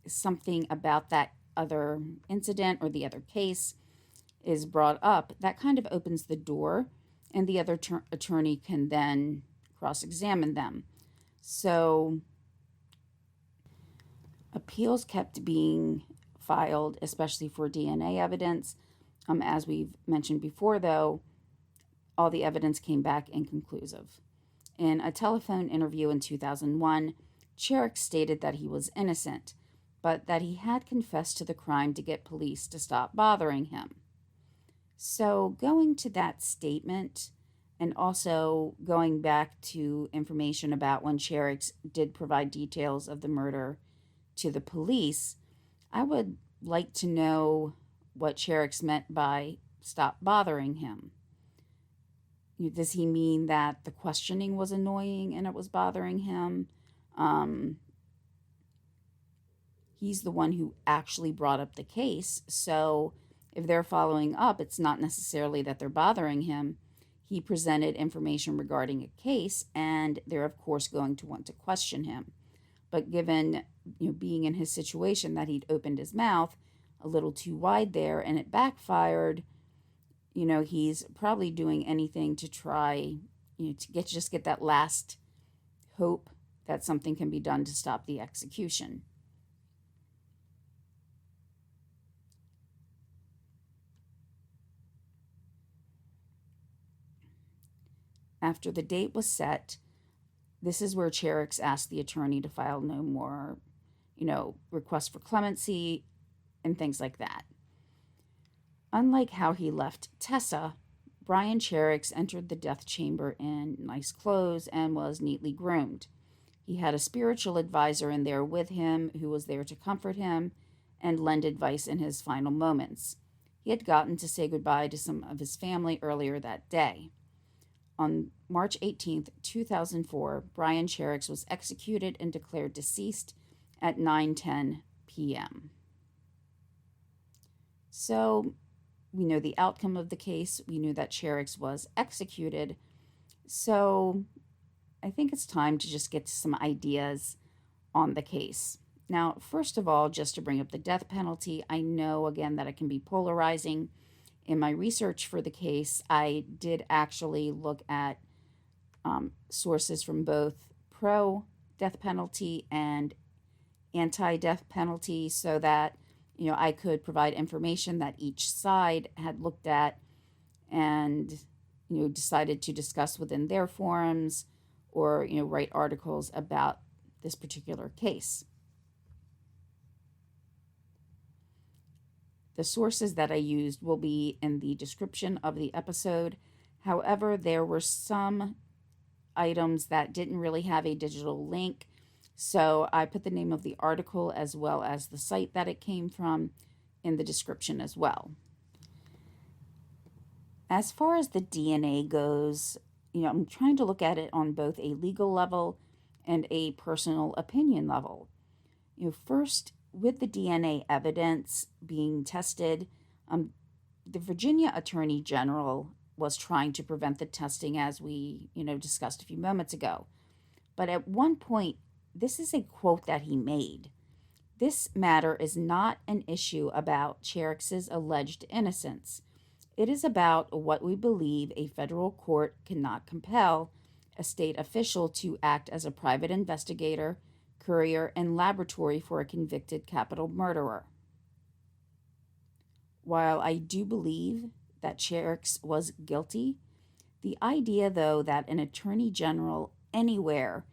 something about that other incident or the other case is brought up, that kind of opens the door, and the other attorney can then cross-examine them. So appeals kept being filed, especially for DNA evidence. As we've mentioned before, though, all the evidence came back inconclusive. In a telephone interview in 2001, Cherrick stated that he was innocent, but that he had confessed to the crime to get police to stop bothering him. So going to that statement, and also going back to information about when Cherrick did provide details of the murder to the police, I would like to know what Cherrick meant by stop bothering him. Does he mean that the questioning was annoying and it was bothering him? He's the one who actually brought up the case, so if they're following up, it's not necessarily that they're bothering him. He presented information regarding a case, and they're, of course, going to want to question him. But given being in his situation, that he'd opened his mouth a little too wide there and it backfired, he's probably doing anything to try to get that last hope that something can be done to stop the execution. After the date was set, this is where Cherrick asked the attorney to file no more, requests for clemency and things like that. Unlike how he left Tessa, Brian Cherrick entered the death chamber in nice clothes and was neatly groomed. He had a spiritual advisor in there with him who was there to comfort him and lend advice in his final moments. He had gotten to say goodbye to some of his family earlier that day. On March 18, 2004, Brian Cherrick was executed and declared deceased at 9:10 p.m. So we know the outcome of the case. We knew that Cherrick was executed. So I think it's time to just get to some ideas on the case. Now, first of all, just to bring up the death penalty, I know, again, that it can be polarizing. In my research for the case, I did actually look at sources from both pro-death penalty and anti-death penalty so that, I could provide information that each side had looked at and, decided to discuss within their forums or, write articles about this particular case. The sources that I used will be in the description of the episode. However, there were some items that didn't really have a digital link, so I put the name of the article as well as the site that it came from in the description as well. As far as the DNA goes, I'm trying to look at it on both a legal level and a personal opinion level. First, with the DNA evidence being tested, the Virginia Attorney General was trying to prevent the testing, as we, discussed a few moments ago. But at one point, this is a quote that he made. "This matter is not an issue about Cherrick's alleged innocence. It is about what we believe a federal court cannot compel a state official to act as a private investigator, courier, and laboratory for a convicted capital murderer." While I do believe that Cherrick was guilty, the idea, though, that an attorney general anywhere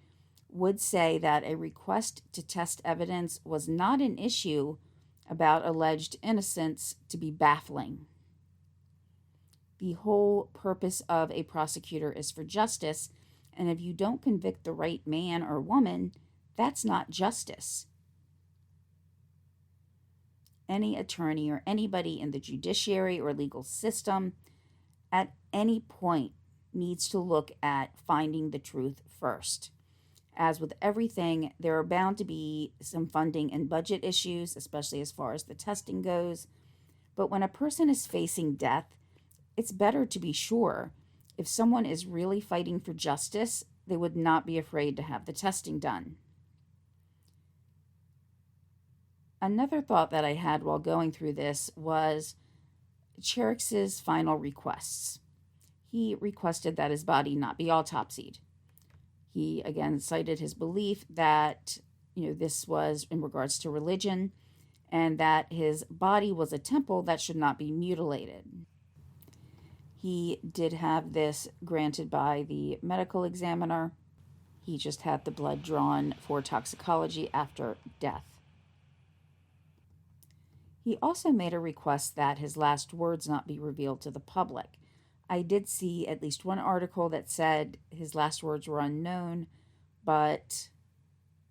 would say that a request to test evidence was not an issue about alleged innocence to be baffling. The whole purpose of a prosecutor is for justice, and if you don't convict the right man or woman, that's not justice. Any attorney or anybody in the judiciary or legal system at any point needs to look at finding the truth first. As with everything, there are bound to be some funding and budget issues, especially as far as the testing goes. But when a person is facing death, it's better to be sure. If someone is really fighting for justice, they would not be afraid to have the testing done. Another thought that I had while going through this was Cherricks's final requests. He requested that his body not be autopsied. He again cited his belief that, this was in regards to religion, and that his body was a temple that should not be mutilated. He did have this granted by the medical examiner. He just had the blood drawn for toxicology after death. He also made a request that his last words not be revealed to the public. I did see at least one article that said his last words were unknown, but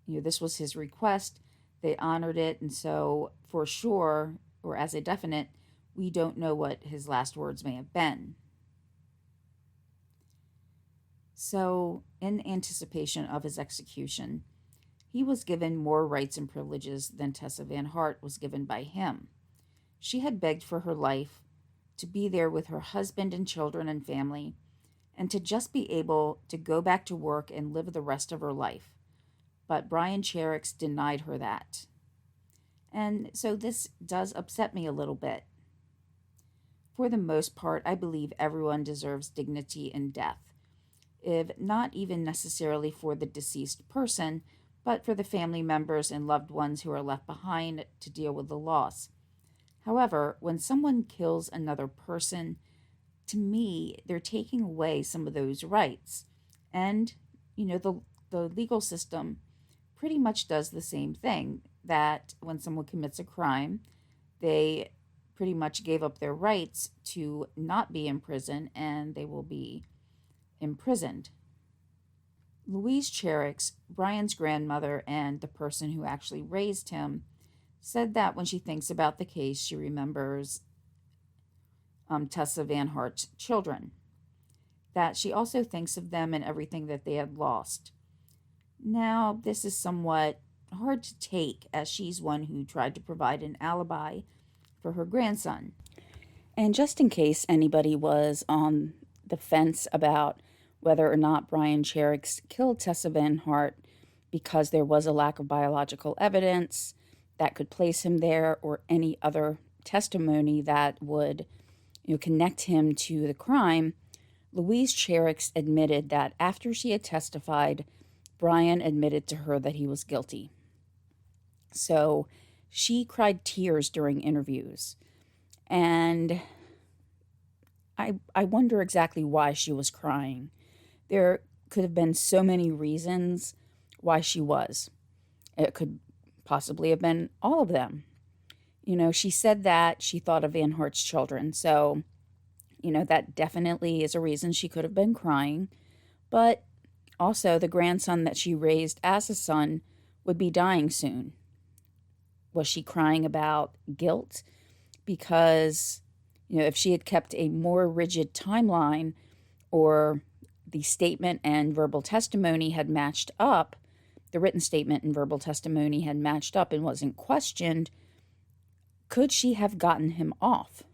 this was his request. They honored it, and so for sure, or as a definite, we don't know what his last words may have been. So, in anticipation of his execution, he was given more rights and privileges than Tessa van Hart was given by him. She had begged for her life, to be there with her husband and children and family, and to just be able to go back to work and live the rest of her life. But Brian Cherricks denied her that. And so this does upset me a little bit. For the most part, I believe everyone deserves dignity in death, if not even necessarily for the deceased person, but for the family members and loved ones who are left behind to deal with the loss. However, when someone kills another person, to me, they're taking away some of those rights. And, the legal system pretty much does the same thing, that when someone commits a crime, they pretty much gave up their rights to not be in prison, and they will be imprisoned. Louise Cherricks, Brian's grandmother and the person who actually raised him, said that when she thinks about the case, she remembers Tessa van Hart's children, that she also thinks of them and everything that they had lost. Now, this is somewhat hard to take, as she's one who tried to provide an alibi for her grandson. And just in case anybody was on the fence about whether or not Brian Cherricks killed Tessa van Hart because there was a lack of biological evidence that could place him there, or any other testimony that would connect him to the crime, Louise Cherricks admitted that after she had testified, Brian admitted to her that he was guilty. So she cried tears during interviews. And I wonder exactly why she was crying. There could have been so many reasons why she was. It could possibly have been all of them. She said that she thought of Van Hart's children. So, that definitely is a reason she could have been crying. But also the grandson that she raised as a son would be dying soon. Was she crying about guilt? Because, if she had kept a more rigid timeline, or the statement and verbal testimony had matched up, the written statement and verbal testimony had matched up and wasn't questioned, could she have gotten him off?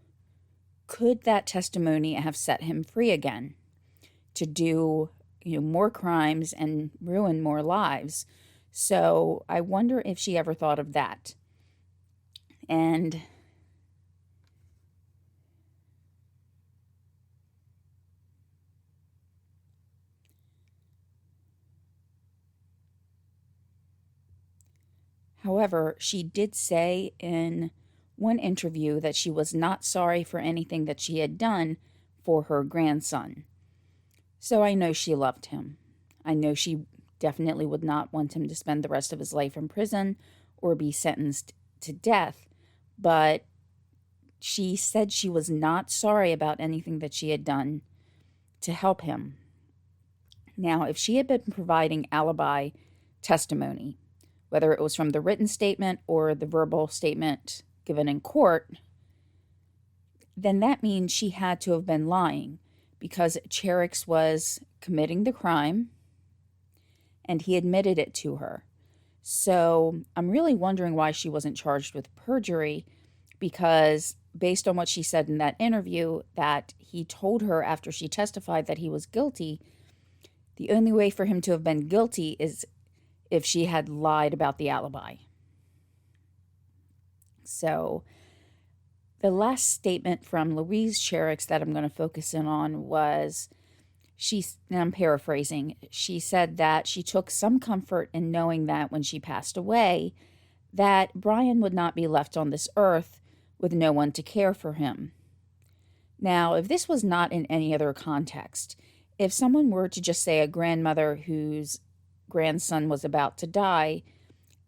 Could that testimony have set him free again to do, more crimes and ruin more lives? So I wonder if she ever thought of that. And however, she did say in one interview that she was not sorry for anything that she had done for her grandson. So I know she loved him. I know she definitely would not want him to spend the rest of his life in prison or be sentenced to death. But she said she was not sorry about anything that she had done to help him. Now, if she had been providing alibi testimony, whether it was from the written statement or the verbal statement given in court, then that means she had to have been lying, because Cherix was committing the crime and he admitted it to her. So I'm really wondering why she wasn't charged with perjury, because based on what she said in that interview, that he told her after she testified that he was guilty, the only way for him to have been guilty is if she had lied about the alibi. So the last statement from Louise Cherix that I'm going to focus in on was, and I'm paraphrasing, she said that she took some comfort in knowing that when she passed away, that Brian would not be left on this earth with no one to care for him. Now, if this was not in any other context, if someone were to just say a grandmother whose grandson was about to die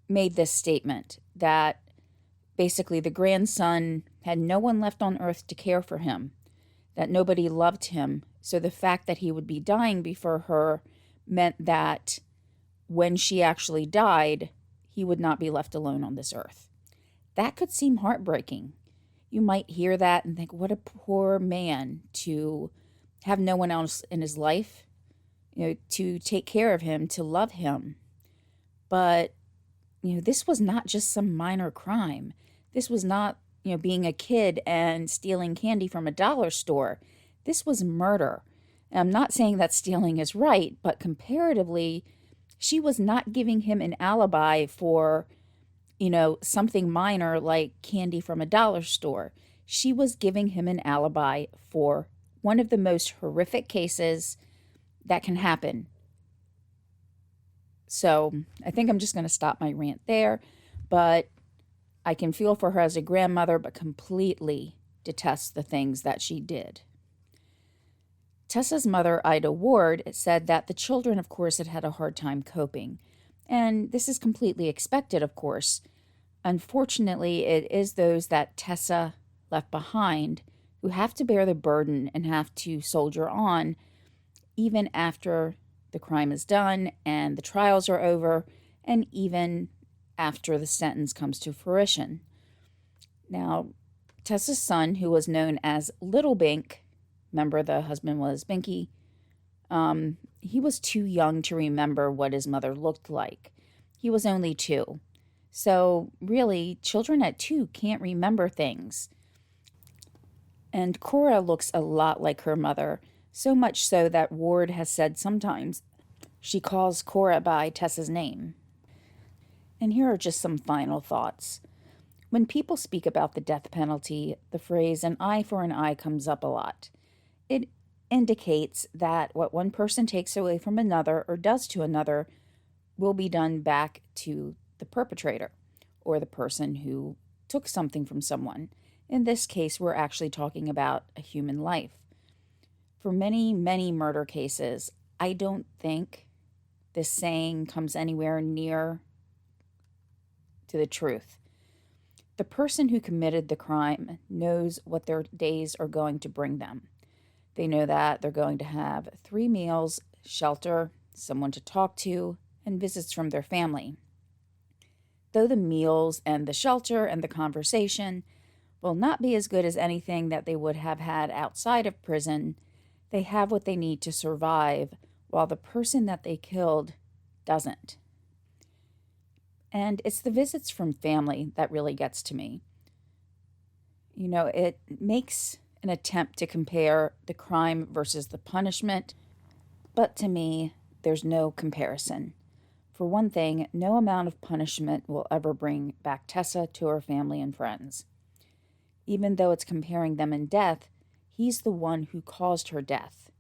made this statement, that basically the grandson had no one left on earth to care for him, that nobody loved him, so the fact that he would be dying before her meant that when she actually died, he would not be left alone on this earth. That could seem heartbreaking. You might hear that and think, what a poor man to have no one else in his life, to take care of him, to love him. But, this was not just some minor crime. This was not, being a kid and stealing candy from a dollar store. This was murder. And I'm not saying that stealing is right, but comparatively, she was not giving him an alibi for, something minor like candy from a dollar store. She was giving him an alibi for one of the most horrific cases that can happen. So I think I'm just going to stop my rant there, but I can feel for her as a grandmother, but completely detest the things that she did. Tessa's mother, Ida Ward, said that the children, of course, had a hard time coping. And this is completely expected, of course. Unfortunately, it is those that Tessa left behind who have to bear the burden and have to soldier on even after the crime is done and the trials are over, and even after the sentence comes to fruition. Now, Tessa's son, who was known as Little Bink, remember the husband was Binky, he was too young to remember what his mother looked like. He was only 2. So really, children at 2 can't remember things. And Cora looks a lot like her mother, so much so that Ward has said sometimes she calls Cora by Tessa's name. And here are just some final thoughts. When people speak about the death penalty, the phrase "an eye for an eye" comes up a lot. It indicates that what one person takes away from another or does to another will be done back to the perpetrator or the person who took something from someone. In this case, we're actually talking about a human life. For many, many murder cases, I don't think this saying comes anywhere near to the truth. The person who committed the crime knows what their days are going to bring them. They know that they're going to have 3 meals, shelter, someone to talk to, and visits from their family. Though the meals and the shelter and the conversation will not be as good as anything that they would have had outside of prison, they have what they need to survive, while the person that they killed doesn't. And it's the visits from family that really gets to me. It makes an attempt to compare the crime versus the punishment, but to me, there's no comparison. For one thing, no amount of punishment will ever bring back Tessa to her family and friends. Even though it's comparing them in death, he's the one who caused her death.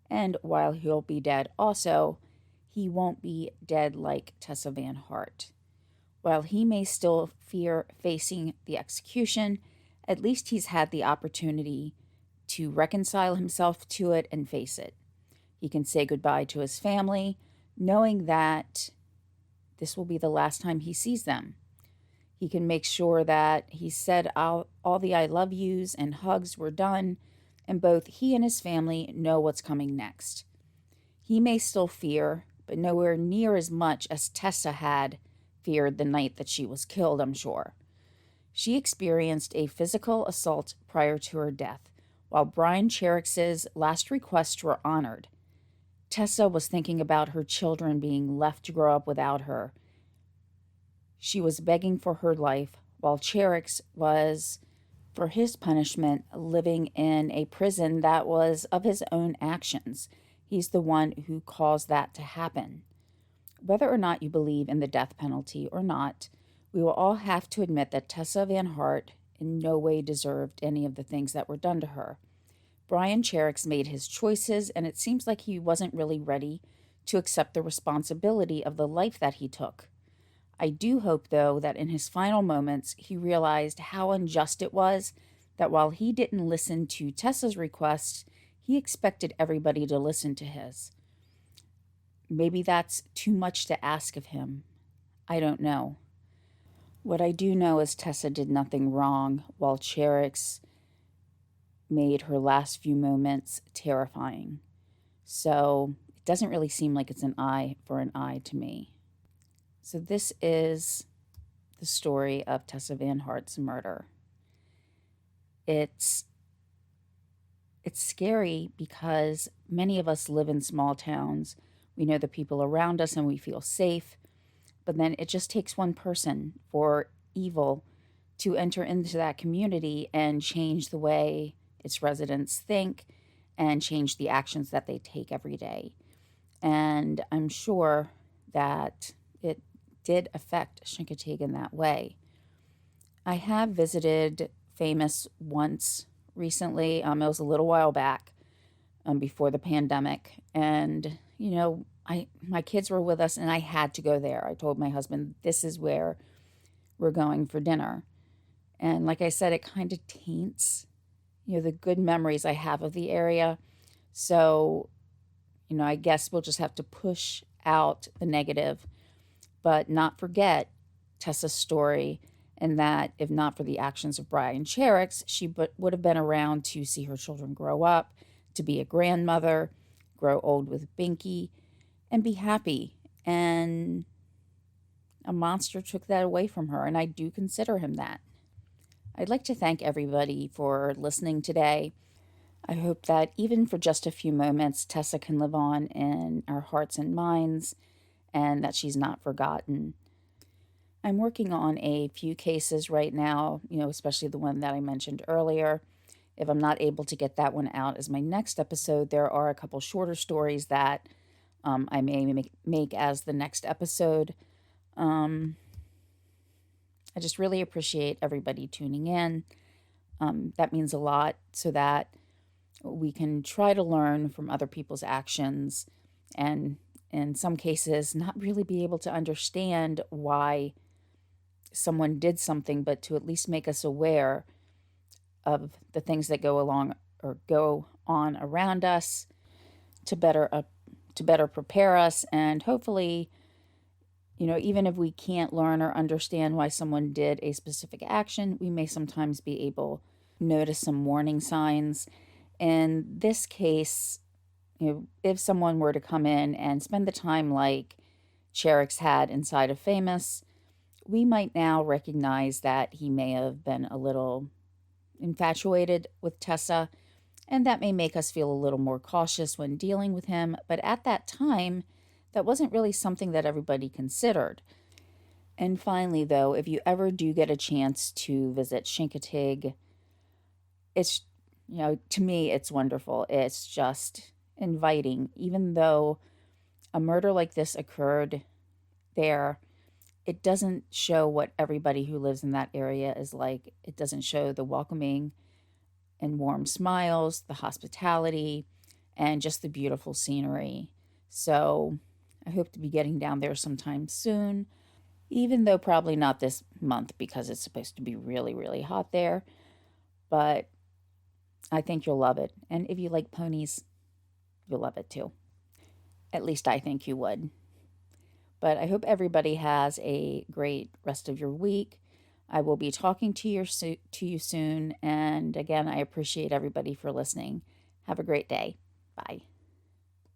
And while he'll be dead also, he won't be dead like Tessa van Hart. While he may still fear facing the execution, at least he's had the opportunity to reconcile himself to it and face it. He can say goodbye to his family, knowing that this will be the last time he sees them. He can make sure that he said all the I love yous and hugs were done, and both he and his family know what's coming next. He may still fear, but nowhere near as much as Tessa had feared the night that she was killed, I'm sure. She experienced a physical assault prior to her death, while Brian Cherricks's last requests were honored. Tessa was thinking about her children being left to grow up without her. She was begging for her life, while Cherricks was, for his punishment, living in a prison that was of his own actions. He's the one who caused that to happen. Whether or not you believe in the death penalty or not, we will all have to admit that Tessa van Hart in no way deserved any of the things that were done to her. Brian Cherricks made his choices, and it seems like he wasn't really ready to accept the responsibility of the life that he took. I do hope, though, that in his final moments, he realized how unjust it was that while he didn't listen to Tessa's requests, he expected everybody to listen to his. Maybe that's too much to ask of him. I don't know. What I do know is Tessa did nothing wrong, while Cherricks made her last few moments terrifying. So it doesn't really seem like it's an eye for an eye to me. So this is the story of Tessa van Hart's murder. It's scary because many of us live in small towns. We know the people around us and we feel safe. But then it just takes one person for evil to enter into that community and change the way its residents think and change the actions that they take every day. And I'm sure that it did affect Chincoteague in that way. I have visited Famous once recently. It was a little while back, before the pandemic. And, my kids were with us and I had to go there. I told my husband, this is where we're going for dinner. And like I said, it kind of taints, the good memories I have of the area. So, I guess we'll just have to push out the negative, but not forget Tessa's story, and that if not for the actions of Brian Cherricks, she would have been around to see her children grow up, to be a grandmother, grow old with Binky, and be happy. And a monster took that away from her, and I do consider him that. I'd like to thank everybody for listening today. I hope that even for just a few moments, Tessa can live on in our hearts and minds, and that she's not forgotten. I'm working on a few cases right now, especially the one that I mentioned earlier. If I'm not able to get that one out as my next episode, there are a couple shorter stories that I may make as the next episode. I just really appreciate everybody tuning in. That means a lot, so that we can try to learn from other people's actions, and in some cases not really be able to understand why someone did something, but to at least make us aware of the things that go on around us, to better prepare us. And hopefully, even if we can't learn or understand why someone did a specific action, we may sometimes be able to notice some warning signs. In this case, if someone were to come in and spend the time like Cherricks had inside of Famous, we might now recognize that he may have been a little infatuated with Tessa, and that may make us feel a little more cautious when dealing with him. But at that time, that wasn't really something that everybody considered. And finally, though, if you ever do get a chance to visit Chincoteague, it's, to me, it's wonderful. It's just inviting. Even though a murder like this occurred there, it doesn't show what everybody who lives in that area is like. It doesn't show the welcoming and warm smiles, the hospitality, and just the beautiful scenery. So I hope to be getting down there sometime soon, even though probably not this month because it's supposed to be really, really hot there. But I think you'll love it. And if you like ponies, you'll love it too. At least I think you would. But I hope everybody has a great rest of your week. I will be talking to you soon. And again, I appreciate everybody for listening. Have a great day. Bye.